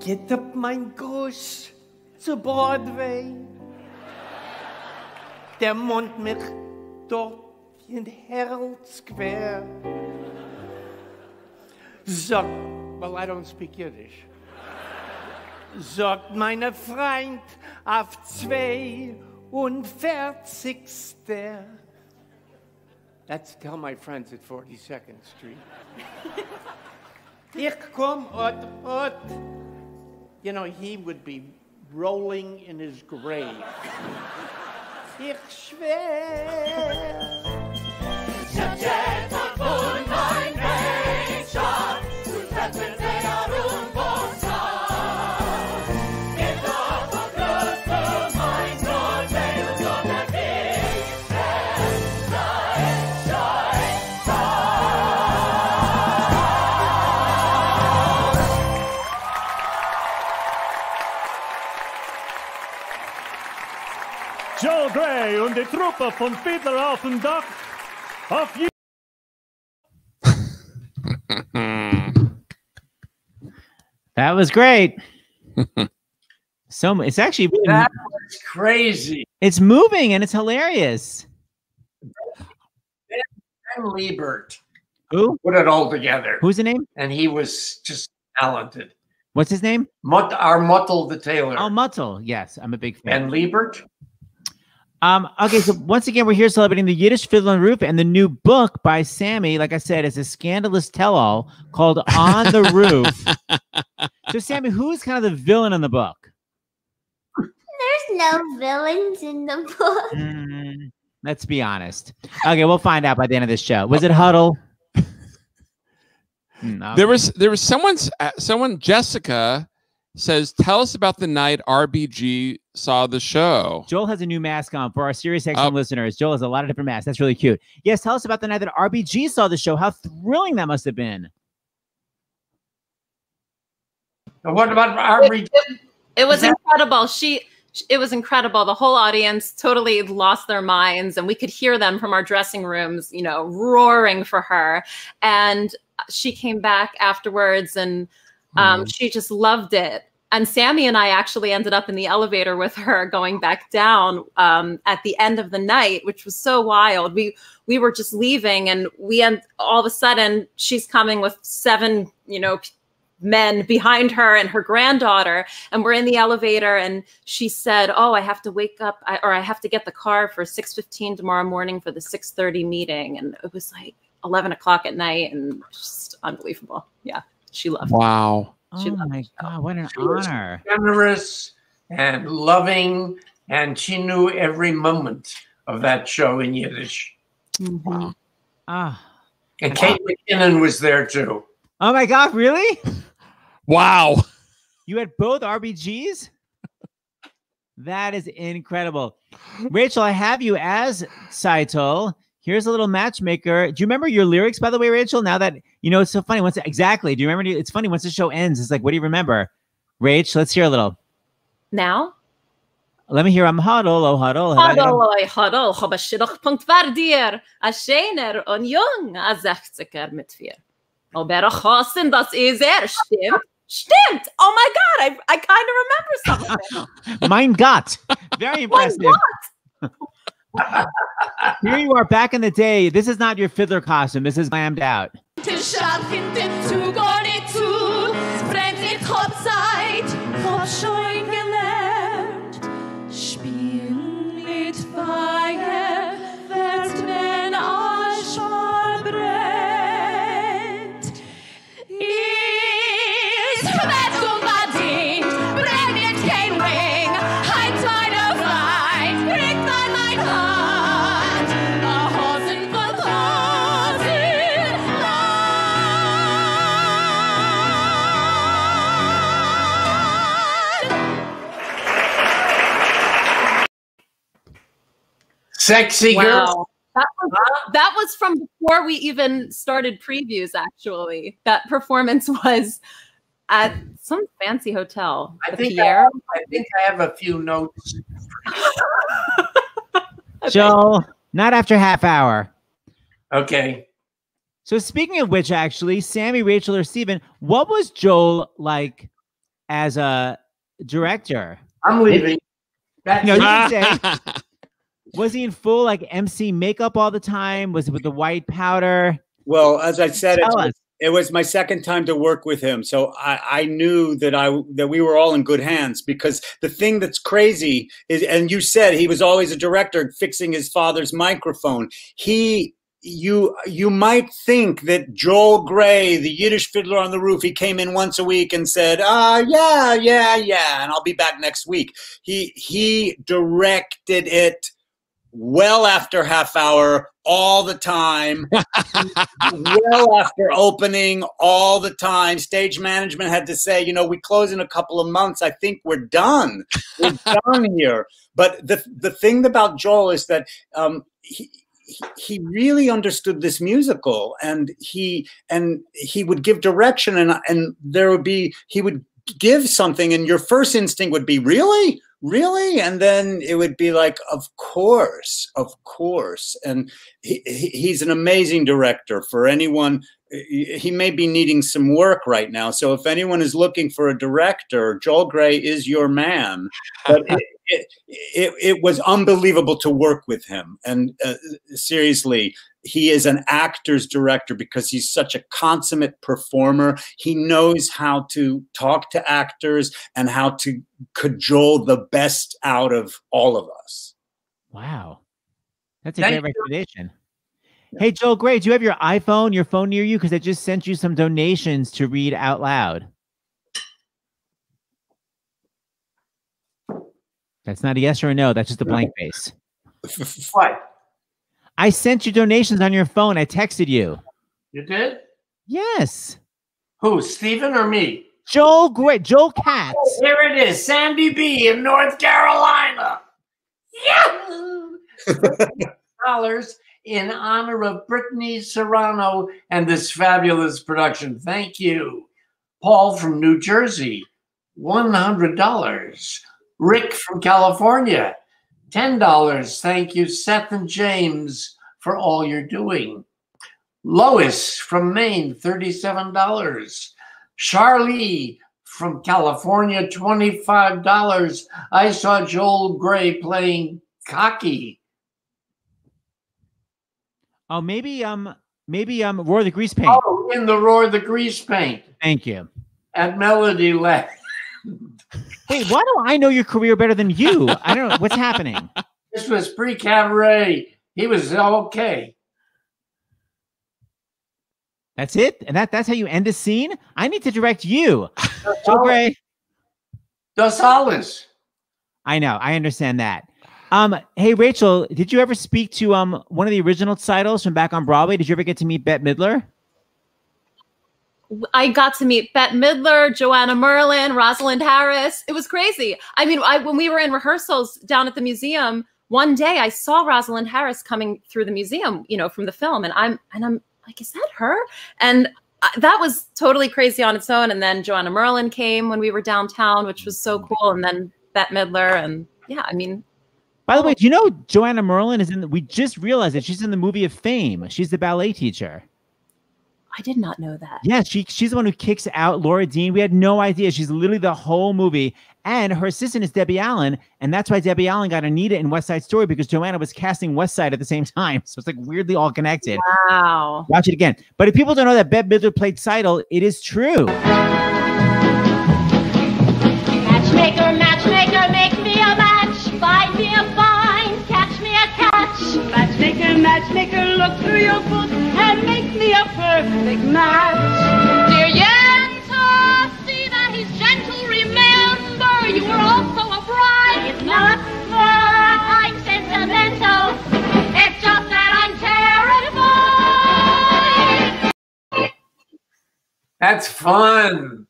Get up, mein Gruß, zu Broadway. Der Mond mich dort wie ein Herald Square. Sag well, I don't speak Yiddish. Sagt meine Freund auf 42. That's tell my friends at 42nd Street. Ich komm ot. You know, he would be rolling in his grave. Ich schwör. Joel Gray und die Truppe von Fiddler auf dem Dach. Auf That was great. So it's actually really, that was crazy. It's moving and it's hilarious. Ben Liebert. Who put it all together? Who's the name? And he was just talented. What's his name? Our Muttel the Tailor. Oh, Muttel. Yes, I'm a big fan. Ben Liebert. Okay, so once again, we're here celebrating the Yiddish Fiddler on the Roof, and the new book by Sammy, like I said, is a scandalous tell-all called On the Roof. So, Sammy, who's kind of the villain in the book? There's no villains in the book. Let's be honest. Okay, we'll find out by the end of this show. Was it Huddle? Okay. There was someone, Jessica says, tell us about the night RBG saw the show. Joel has a new mask on for our Sirius XM listeners. Joel has a lot of different masks. That's really cute. Yes, tell us about the night that RBG saw the show. How thrilling that must have been. And what about RBG? It was incredible. It was incredible. The whole audience totally lost their minds, and we could hear them from our dressing rooms, you know, roaring for her. And she came back afterwards, and she just loved it. And Sammy and I actually ended up in the elevator with her going back down at the end of the night, which was so wild. We were just leaving, and all of a sudden she's coming with 7, men behind her and her granddaughter, and we're in the elevator, and she said, oh, I have to wake up, or I have to get the car for 6:15 tomorrow morning for the 6:30 meeting. And it was like 11 o'clock at night, and just unbelievable. Yeah, she loved it. Wow. Oh my God, what an honor. Generous and loving, and she knew every moment of that show in Yiddish. Wow. And Kate McKinnon was there too. Oh my God, really? Wow. You had both RBGs? That is incredible. Rachel, I have you as Saito. Here's a little matchmaker. Do you remember your lyrics, by the way, Rachel? Now that, it's so funny. Exactly. Do you remember? It's funny. Once the show ends, it's like, what do you remember? Rach, let's hear a little. Now? Let me hear. I'm huddle, oh huddle. Huddle, oh huddle. Hab a Punkt war dir. A schöner und jung, a 60er mit 4. Aber Chossen, das ist stimmt. Stimmt. Oh my God. I kind of remember something. Mein Gott. Very impressive. Here you are back in the day. This is not your fiddler costume. This is glammed out. Sexy girl. That was from before we even started previews, actually. That performance was at some fancy hotel. I think I have a few notes. Joel, not after half hour. Okay. So speaking of which, actually, Sammy, Rachel, or Steven, what was Joel like as a director? I'm leaving. You can say, was he in full like MC makeup all the time? Was it with the white powder? Well, as I said, It was my second time to work with him, so I knew that we were all in good hands. Because the thing that's crazy is, and you said he was always a director fixing his father's microphone. You might think that Joel Grey, the Yiddish Fiddler on the Roof, he came in once a week and said, yeah, and I'll be back next week. He directed it well after half hour, all the time, well after opening, all the time. Stage management had to say, we close in a couple of months. I think we're done. We're done here. But the thing about Joel is that he really understood this musical, and he would give direction, and he would give something, and your first instinct would be, really? And then it would be like, of course. And he's an amazing director. For anyone, he may be needing some work right now. So if anyone is looking for a director, Joel Grey is your man. But it was unbelievable to work with him. And seriously, he is an actor's director because he's such a consummate performer. He knows how to talk to actors and how to cajole the best out of all of us. Wow. That's a great recommendation. Hey, Joel Grey, do you have your iPhone, your phone near you? Because I just sent you some donations to read out loud. That's not a yes or a no. That's just a blank face. What? I sent you donations on your phone. I texted you. You did? Yes. Who, Stephen or me? Joel Grey, Joel Katz. Oh, here it is, Sandy B in North Carolina. Yahoo! $50 in honor of Brittany Serrano and this fabulous production. Thank you. Paul from New Jersey, $100. Rick from California, $10. Thank you, Seth and James, for all you're doing. Lois from Maine, $37. Charlie from California, $25. I saw Joel Grey playing Cocky. Oh, maybe Roar the Grease Paint. Oh, in the Roar the Grease Paint. Thank you. At Melody Land. Wait, why do I know your career better than you? I don't know what's happening. This was pre-cabaret. He was okay. That's it? And that's how you end a scene? I need to direct you. Joel Grey. Dos Alas. I know. I understand that. Hey, Rachel, did you ever speak to one of the original titles from back on Broadway? Did you ever get to meet Bette Midler? I got to meet Bette Midler, Joanna Merlin, Rosalind Harris. It was crazy. I mean, when we were in rehearsals down at the museum, one day I saw Rosalind Harris coming through the museum, from the film, and I'm like, is that her? And that was totally crazy on its own. And then Joanna Merlin came when we were downtown, which was so cool. And then Bette Midler, and yeah, I mean. By the way, do you know Joanna Merlin is in? We just realized that she's in the movie of Fame. She's the ballet teacher. I did not know that. Yeah, she's the one who kicks out Laura Dean. We had no idea. She's literally the whole movie. And her assistant is Debbie Allen. And that's why Debbie Allen got Anita in West Side Story, because Joanna was casting West Side at the same time. So it's like weirdly all connected. Wow. Watch it again. But if people don't know that Bette Midler played Seidel, it is true. Matchmaker, matchmaker, make me a match. Find me a find, catch me a catch. Matchmaker, matchmaker, look through your book and make me a perfect match. Dear Yenta, see that he's gentle. Remember, you were also a bride. It's not that I'm sentimental. It's just that I'm terrified. That's fun.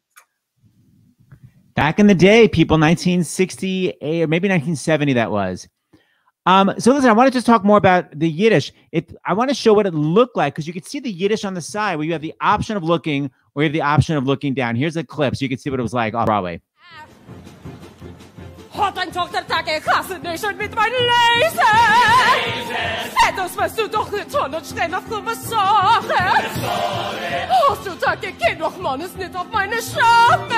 Back in the day, people, 1968 or maybe 1970, that was. So listen, I want to just talk more about the Yiddish. I want to show what it looked like, because you can see the Yiddish on the side where you have the option of looking or you have the option of looking down. Here's a clip so you can see what it was like on Broadway. Hat ein Tochtertag, ich hasse dich schon mit meinen Laser. Das weißt du doch nicht schon und steh noch so was Sache. Hast du Tag, ich geh doch, Mann, ist nicht auf meine Schafe.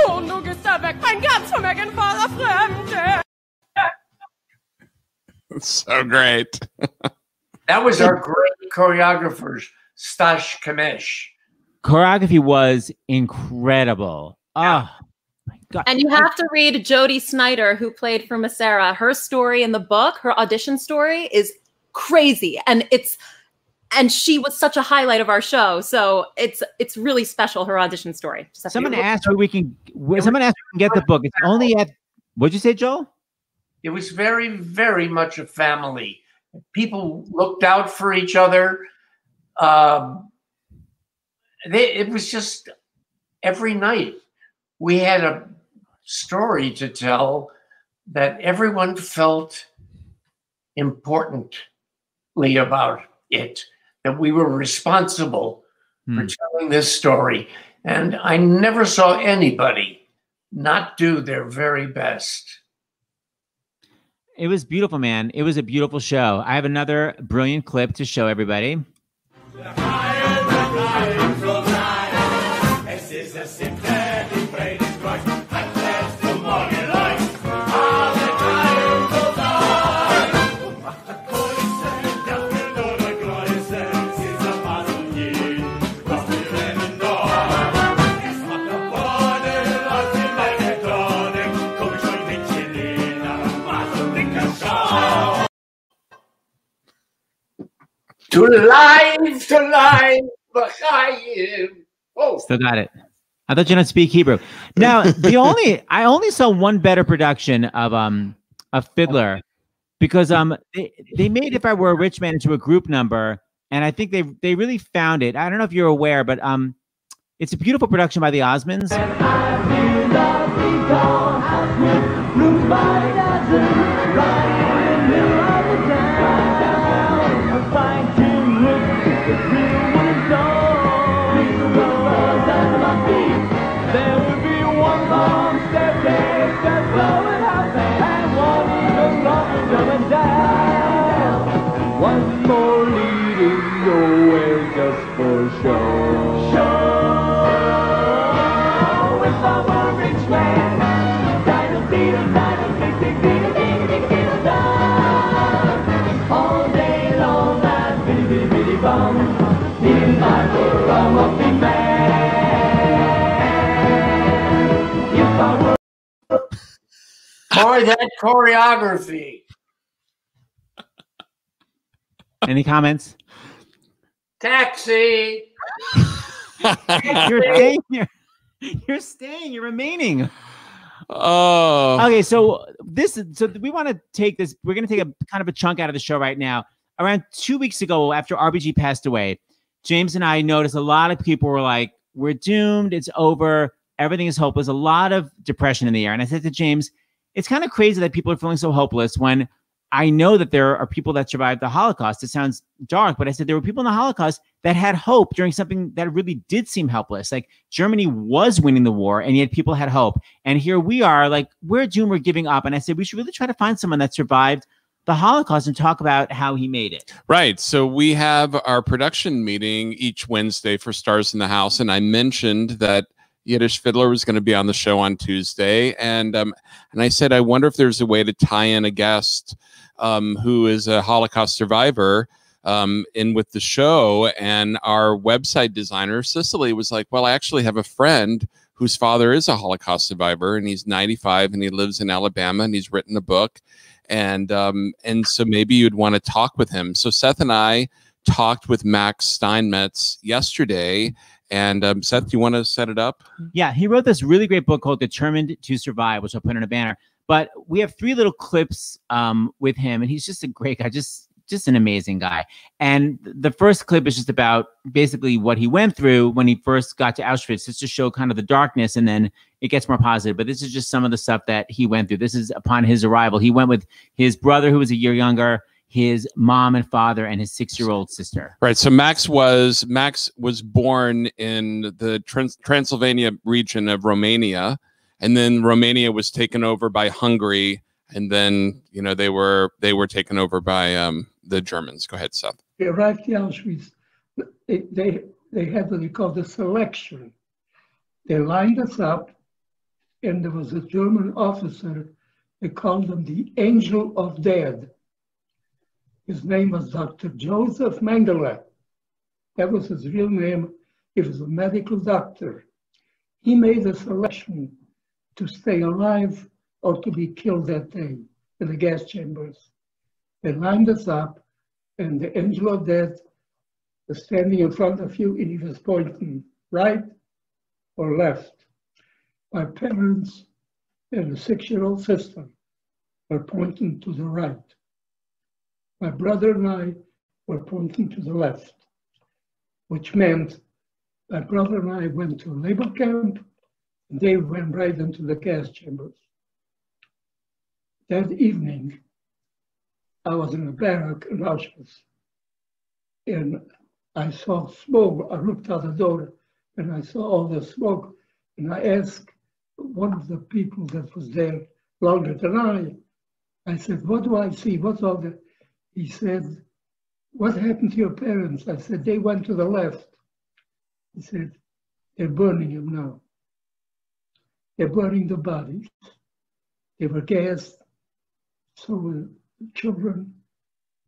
Und du gehst da weg, mein ganz Vermögen voller Fremde. So great. That was our great choreographers, Stash Kamesh. Choreography was incredible. Oh my God. And you have to read Jodie Snyder, who played for Masera. Her story in the book, her audition story, is crazy. And she was such a highlight of our show. So it's really special, her audition story. Someone asked where we can get the book. It's only at, what'd you say, Joel? It was very, very much a family. People looked out for each other. It was just every night we had a story to tell that everyone felt importantly about it, that we were responsible for telling this story. And I never saw anybody not do their very best. It was beautiful, man. It was a beautiful show. I have another brilliant clip to show everybody. To life, oh. Still got it. I thought you didn't speak Hebrew. Now, I only saw one better production of Fiddler, because they made If I Were a Rich Man into a group number, and I think they really found it. I don't know if you're aware, but it's a beautiful production by the Osmonds. One more leading your way just for show. Show. If I were a rich man, all day long I'd bitty bitty bum. If I were a wealthy man, if I were. Boy, that choreography. Any comments? Taxi. You're staying. You're remaining. Oh. Okay, so we want to take this. We're going to take a kind of a chunk out of the show right now. Around 2 weeks ago, after RBG passed away, James and I noticed a lot of people were like, "We're doomed. It's over. Everything is hopeless." A lot of depression in the air. And I said to James, "It's kind of crazy that people are feeling so hopeless when I know that there are people that survived the Holocaust." It sounds dark, but I said there were people in the Holocaust that had hope during something that really did seem helpless. Like Germany was winning the war, and yet people had hope. And here we are, like, we're doomed, we're giving up. And I said we should really try to find someone that survived the Holocaust and talk about how he made it. Right. So we have our production meeting each Wednesday for Stars in the House, and I mentioned that Yiddish Fiddler was going to be on the show on Tuesday, and I said I wonder if there's a way to tie in a guest who is a Holocaust survivor in with the show. And our website designer, Cicely, was like, well, I actually have a friend whose father is a Holocaust survivor, and he's 95 and he lives in Alabama, and he's written a book. And so maybe you'd want to talk with him. So Seth and I talked with Max Steinmetz yesterday. And Seth, do you want to set it up? Yeah, he wrote this really great book called Determined to Survive, which I'll put on a banner. But we have 3 little clips with him, and he's just a great guy, just an amazing guy. And the first clip is just about basically what he went through when he first got to Auschwitz, just to show kind of the darkness, and then it gets more positive. But this is just some of the stuff that he went through. This is upon his arrival. He went with his brother, who was a year younger, his mom and father, and his 6-year-old sister. Right. So Max was born in the Transylvania region of Romania, and then Romania was taken over by Hungary, and then they were taken over by the Germans. Go ahead, Seth. They arrived in Auschwitz. They had what we call the selection. They lined us up, and there was a German officer. They called him the Angel of Death. His name was Dr. Joseph Mengele. That was his real name. He was a medical doctor. He made a selection to stay alive or to be killed that day in the gas chambers. They lined us up, and the angel of death was standing in front of you, and he was pointing right or left. My parents and a 6-year-old sister were pointing to the right. My brother and I were pointing to the left, which meant my brother and I went to a labor camp, and they went right into the gas chambers. That evening, I was in a barrack in Auschwitz, and I saw smoke. I looked out the door, and I saw all the smoke, and I asked one of the people that was there longer than I said, what do I see? What's all that? He said, what happened to your parents? I said, they went to the left. He said, they're burning them now. They're burning the bodies. They were gassed. So were the children,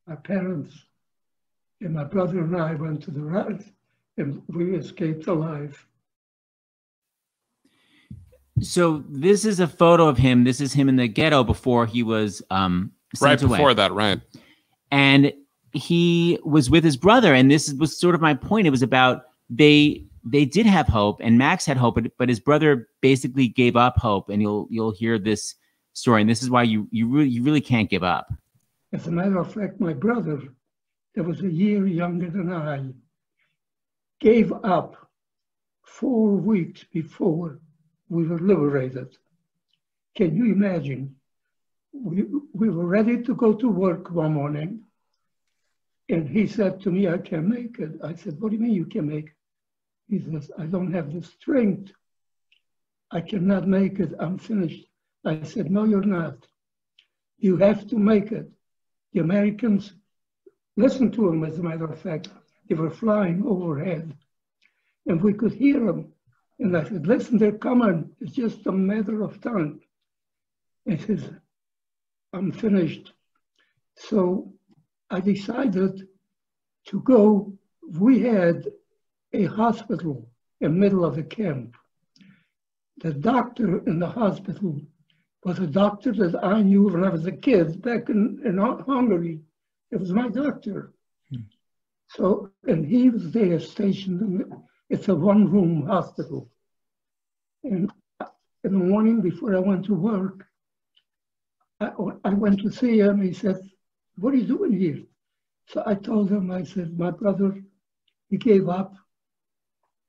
my parents, and my brother and I went to the right, and we escaped alive. So this is a photo of him. This is him in the ghetto before he was sent right away. Before that, right? And he was with his brother, and this was sort of my point. It was about they did have hope, and Max had hope, but his brother basically gave up hope. And you'll hear this story, and this is why you really can't give up. As a matter of fact, my brother, that was a year younger than I, gave up 4 weeks before we were liberated. Can you imagine? We were ready to go to work one morning, and he said to me, I can't make it. I said, what do you mean you can make it? He says, I don't have the strength. I cannot make it. I'm finished. I said, no, you're not. You have to make it. The Americans listened to him, as a matter of fact. They were flying overhead, and we could hear them. And I said, listen, they're coming. It's just a matter of time. He says, I'm finished. So I decided to go. We had a hospital in the middle of the camp. The doctor in the hospital was a doctor that I knew when I was a kid back in Hungary. It was my doctor. So, and he was there stationed. It's a one-room hospital. And in the morning before I went to work, I went to see him. He said, what are you doing here? So I told him, I said, my brother, he gave up.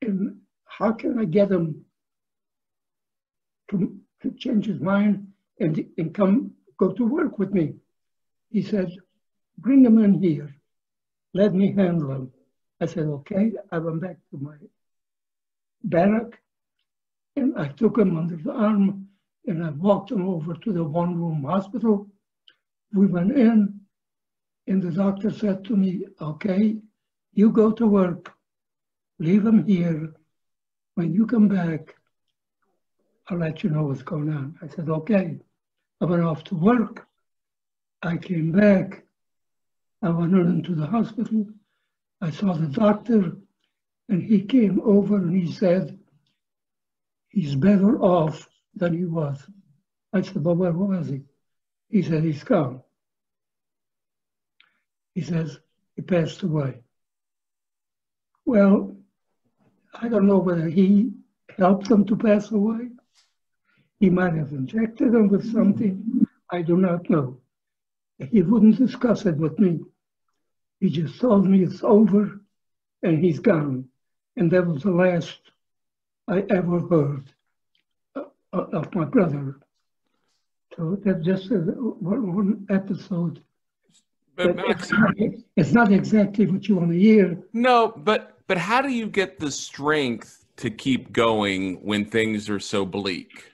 And how can I get him to change his mind and go to work with me? He said, bring him in here. Let me handle him. I said, okay. I went back to my barrack, and I took him under the arm, and I walked him over to the one-room hospital. We went in, and the doctor said to me, okay, you go to work. Leave him here. When you come back, I'll let you know what's going on. I said, okay. I went off to work. I came back. I went into the hospital. I saw the doctor, and he came over and he said, he's better off than he was. I said, but where was he? He said, he's gone. He says, he passed away. Well, I don't know whether he helped him to pass away. He might have injected him with something. I do not know. He wouldn't discuss it with me. He just told me it's over and he's gone. And that was the last I ever heard of my brother. So that's just one episode. But Max, it's not exactly what you want to hear. No, but how do you get the strength to keep going when things are so bleak?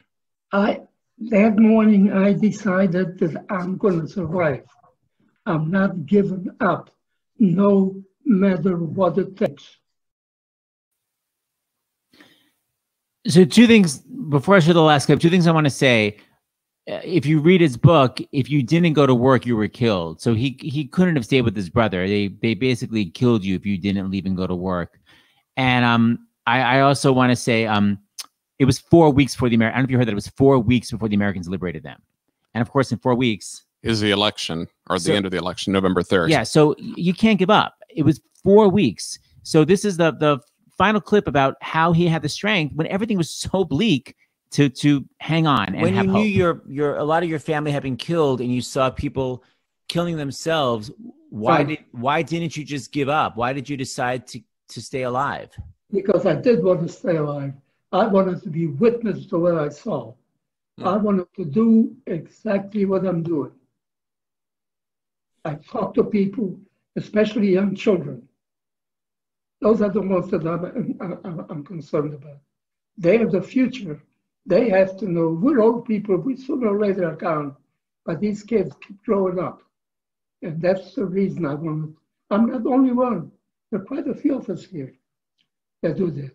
That morning I decided that I'm going to survive. I'm not giving up, no matter what it takes. So 2 things, before I show the last clip, 2 things I want to say. if you read his book, if you didn't go to work, you were killed. So he couldn't have stayed with his brother. They basically killed you if you didn't leave and go to work. And I also want to say it was 4 weeks before the Americans. I don't know if you heard that it was 4 weeks before the Americans liberated them. And of course, in 4 weeks is the election, or the end of the election, November 3rd. Yeah, so you can't give up. It was 4 weeks. So this is the final clip about how he had the strength when everything was so bleak to hang on. And when have you hope. knew a lot of your family had been killed, and you saw people killing themselves, why didn't you just give up? Why did you decide to stay alive? Because I did want to stay alive. I wanted to be witness to what I saw. I wanted to do exactly what I'm doing. I talk to people, especially young children. Those are the ones that I'm concerned about. They have the future. They have to know. We're old people. We sooner or later are gone. But these kids keep growing up. And that's the reason I wanted. I'm not the only one. There are quite a few of us here that do that.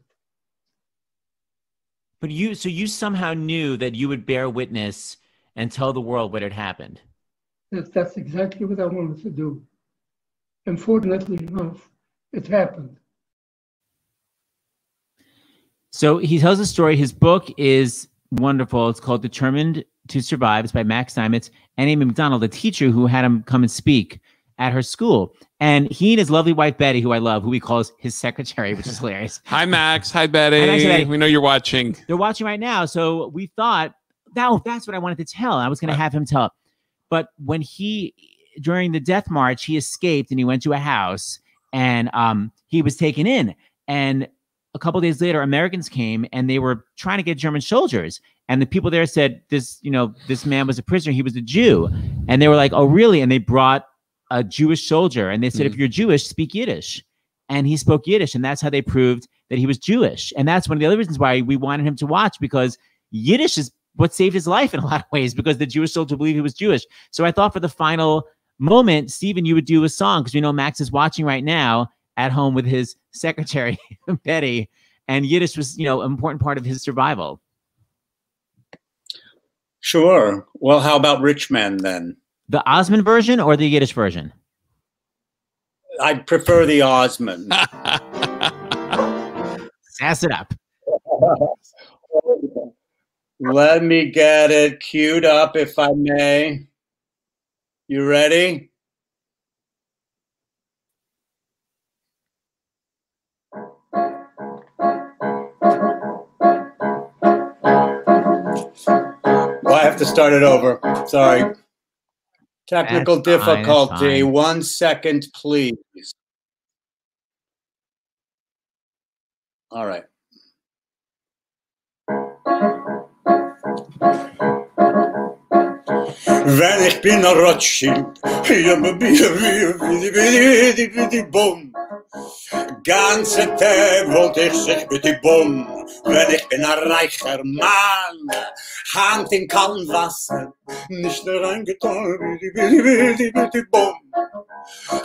But you somehow knew that you would bear witness and tell the world what had happened. That's exactly what I wanted to do. And fortunately enough, it happened. So he tells a story. His book is wonderful. It's called Determined to Survive. It's by Max Steinmetz and Amy McDonald, the teacher who had him come and speak at her school. And he and his lovely wife, Betty, who I love, who he calls his secretary, which is hilarious. Hi, Max. Hi, Betty. Hi, Max, Betty. We know you're watching. They're watching right now. So we thought, that's what I wanted to tell. I was going to have him tell. But when during the death march, he escaped and he went to a house and he was taken in. And a couple of days later, Americans came and they were trying to get German soldiers. And the people there said, this man was a prisoner. He was a Jew. And they were like, oh, really? And they brought a Jewish soldier. And they said, if you're Jewish, speak Yiddish. And he spoke Yiddish. And that's how they proved that he was Jewish. And that's one of the other reasons why we wanted him to watch, because Yiddish is what saved his life in a lot of ways, because the Jewish soldier believed he was Jewish. So I thought for the final moment, Stephen, you would do a song, because we know Max is watching right now at home with his secretary, Betty, and Yiddish was, an important part of his survival. Sure. Well, how about Rich Men then? The Osmond version or the Yiddish version? I prefer the Osmond. Sass it up. Let me get it queued up, if I may. You ready? Well, I have to start it over. Sorry. Technical difficulty. 1 second, please. All right. Wenn ich bin a Rothschild, bumm. Ganze Tag wollte ich sich mit die Bumm. Wenn ich bin a reicher Mann, Hand in kaltem Wasser, nicht nur reingetan, bumm.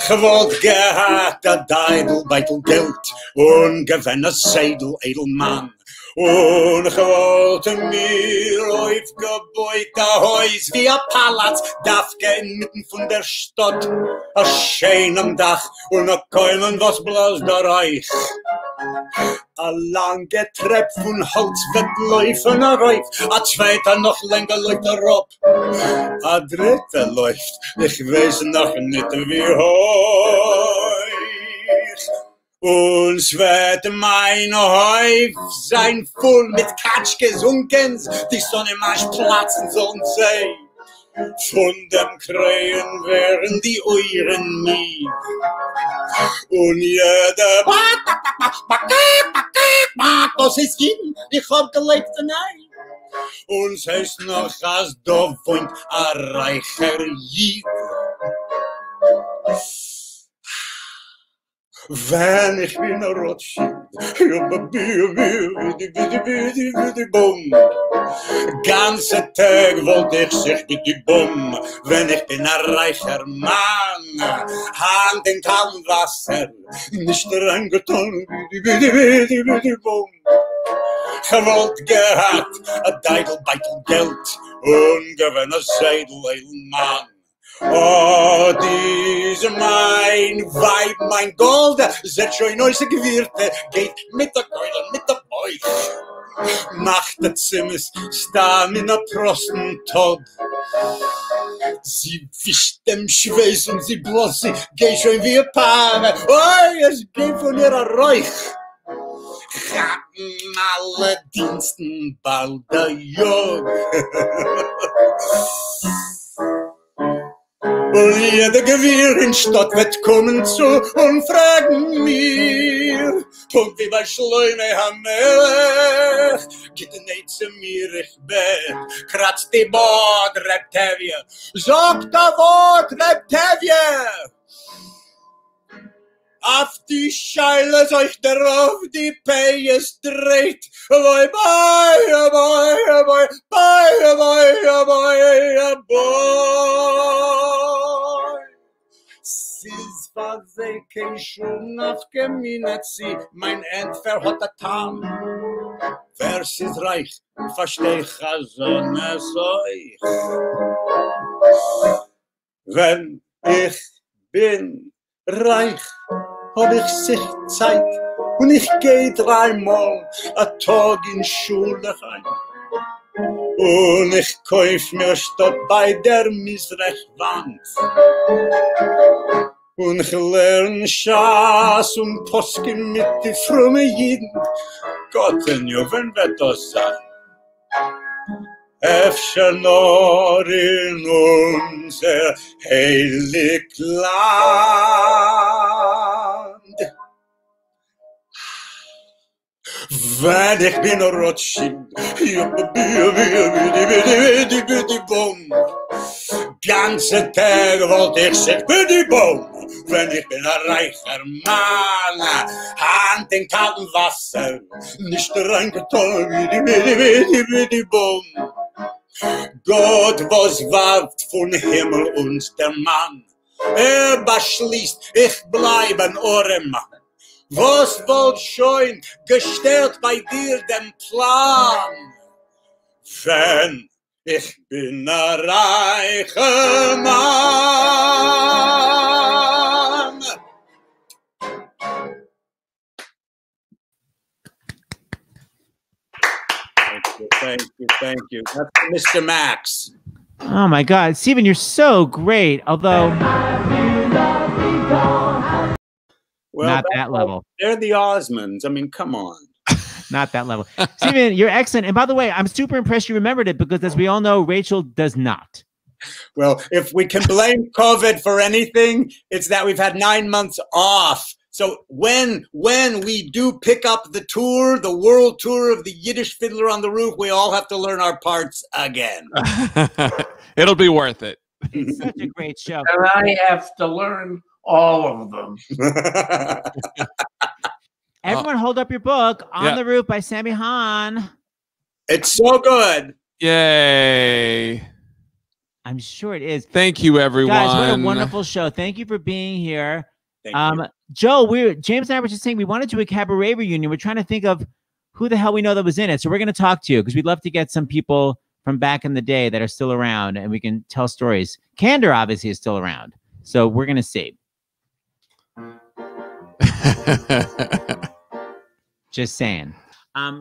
Gewollt gehad a Deidel, Beitel Geld, und gewinn a Seidel, Edelmann. Und ich wollte mir aufgebeut a Häus wie a Palaz, darf gehen mitten von der Stadt, a Schein am Dach und a Keulen, was bloß da reich. A lange Trepp von Holz wird laufen a Räuf, a zweiter noch länger läuft a Rob, a dritter läuft, ich weiß noch nicht wie hoch. Uns wird mein Häuf sein voll mit Katschgesunkens, die Sonne marsch platzen sollen sei. Von dem Krähen wären die Euren nie. Und jeder das ist ihn, ich hab gelebt nein. Uns heißt noch, als da wohnt a reicher Jid. Wenn ich bin a Rothschild, bumm. Ganze Tag wollte ich sich die Bumm. Wenn ich bin a reicher Mann, Hand in kaltem Wasser, nicht reingetan, bumm. Gewollt gehad, a Deidel, Beitel Geld, Ungewöhnlicher Seidelmann. Oh, diese mein Weib, mein Gold, setz schon in eure Gewirte, geht mit der Keule, mit der Beuch. Macht der Zimmers, stam in der Prostentod. Sie wischt dem Schweiß und sie bloß, sie geht schon wie ein Paar. Oh, es geht von ihrer Räuch. Gatten alle Diensten, bald der Jog. Und jeder Gewirr in Stadt wird kommen zu und fragen mir, und wie bei Schleume Hammelech, geht nicht zu mir, ich bin, kratzt die Bord, Reptavia, sagt der Wort, Reptavia. Auf die Scheile euch darauf die Payes dreht. Bye, bye, bye, bye, bye, bye, bye, bye. Sis Vacation auf Geminazi, mein Entfer hat der Tam. Wer ist reich, versteh ich also nicht euch. Wenn ich bin reich, hab ich sich Zeit und ich geh dreimal a Tag in Schule rein. Und ich kauf mir statt bei der Misrechwand. Und ich lern Schaß und Posken mit die fromme Jiden. Gott, en Joven wird das sein. Efter nur in unser heilig Land. Wenn ich bin Rothschild, bum. Ganze Tag wollte ich sich bum. Wenn ich bin ein reicher Mann, Hand in kaltem Wasser, nicht reingetan, bum. Gott, was warft von Himmel uns der Mann? Beschließt, ich bleibe ein Ohrenmann. Was wollt schon gestellt bei dir den Plan? Wenn ich bin ein reicher Mann. Thank you. That's Mr. Max. Oh my God, Stephen, you're so great. Although, well, not that level. They're the Osmonds. I mean, come on. Not that level. Stephen, you're excellent. And by the way, I'm super impressed you remembered it because, as we all know, Rachel does not. Well, if we can blame COVID for anything, it's that we've had 9 months off. So when we do pick up the tour, the world tour of the Yiddish Fiddler on the Roof, we all have to learn our parts again. It'll be worth it. It's such a great show. And I have to learn all of them. Everyone hold up your book, On the Roof by Samantha Hahn. It's so good. Yay. I'm sure it is. Thank you, everyone. Guys, what a wonderful show. Thank you for being here. Joe, James and I were just saying we want to do a cabaret reunion. We're trying to think of who the hell we know that was in it. So we're going to talk to you because we'd love to get some people from back in the day that are still around and we can tell stories. Candor obviously is still around. So we're going to see. Just saying.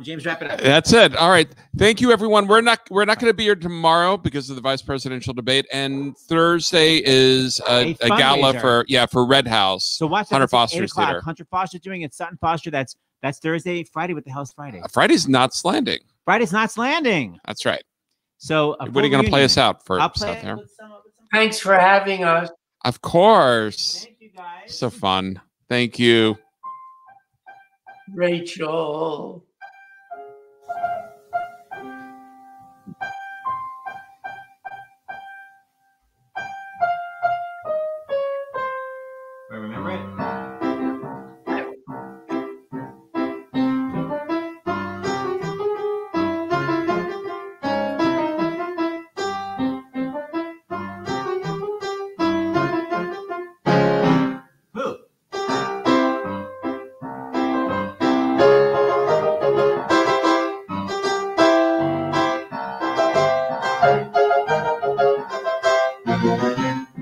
James, wrap it up. That's it. All right. Thank you, everyone. We're not going to be here tomorrow because of the vice presidential debate, and Thursday is a gala for Red House. So watch Hunter Foster's theater. Hunter Foster's doing it. Sutton Foster. That's Thursday. Friday. What the hell's Friday? Friday's Knots Landing. Friday's Knots Landing. That's right. So what are you going to play us out for? Thanks for having us. Of course. Thank you, guys. So fun. Thank you. Rachel.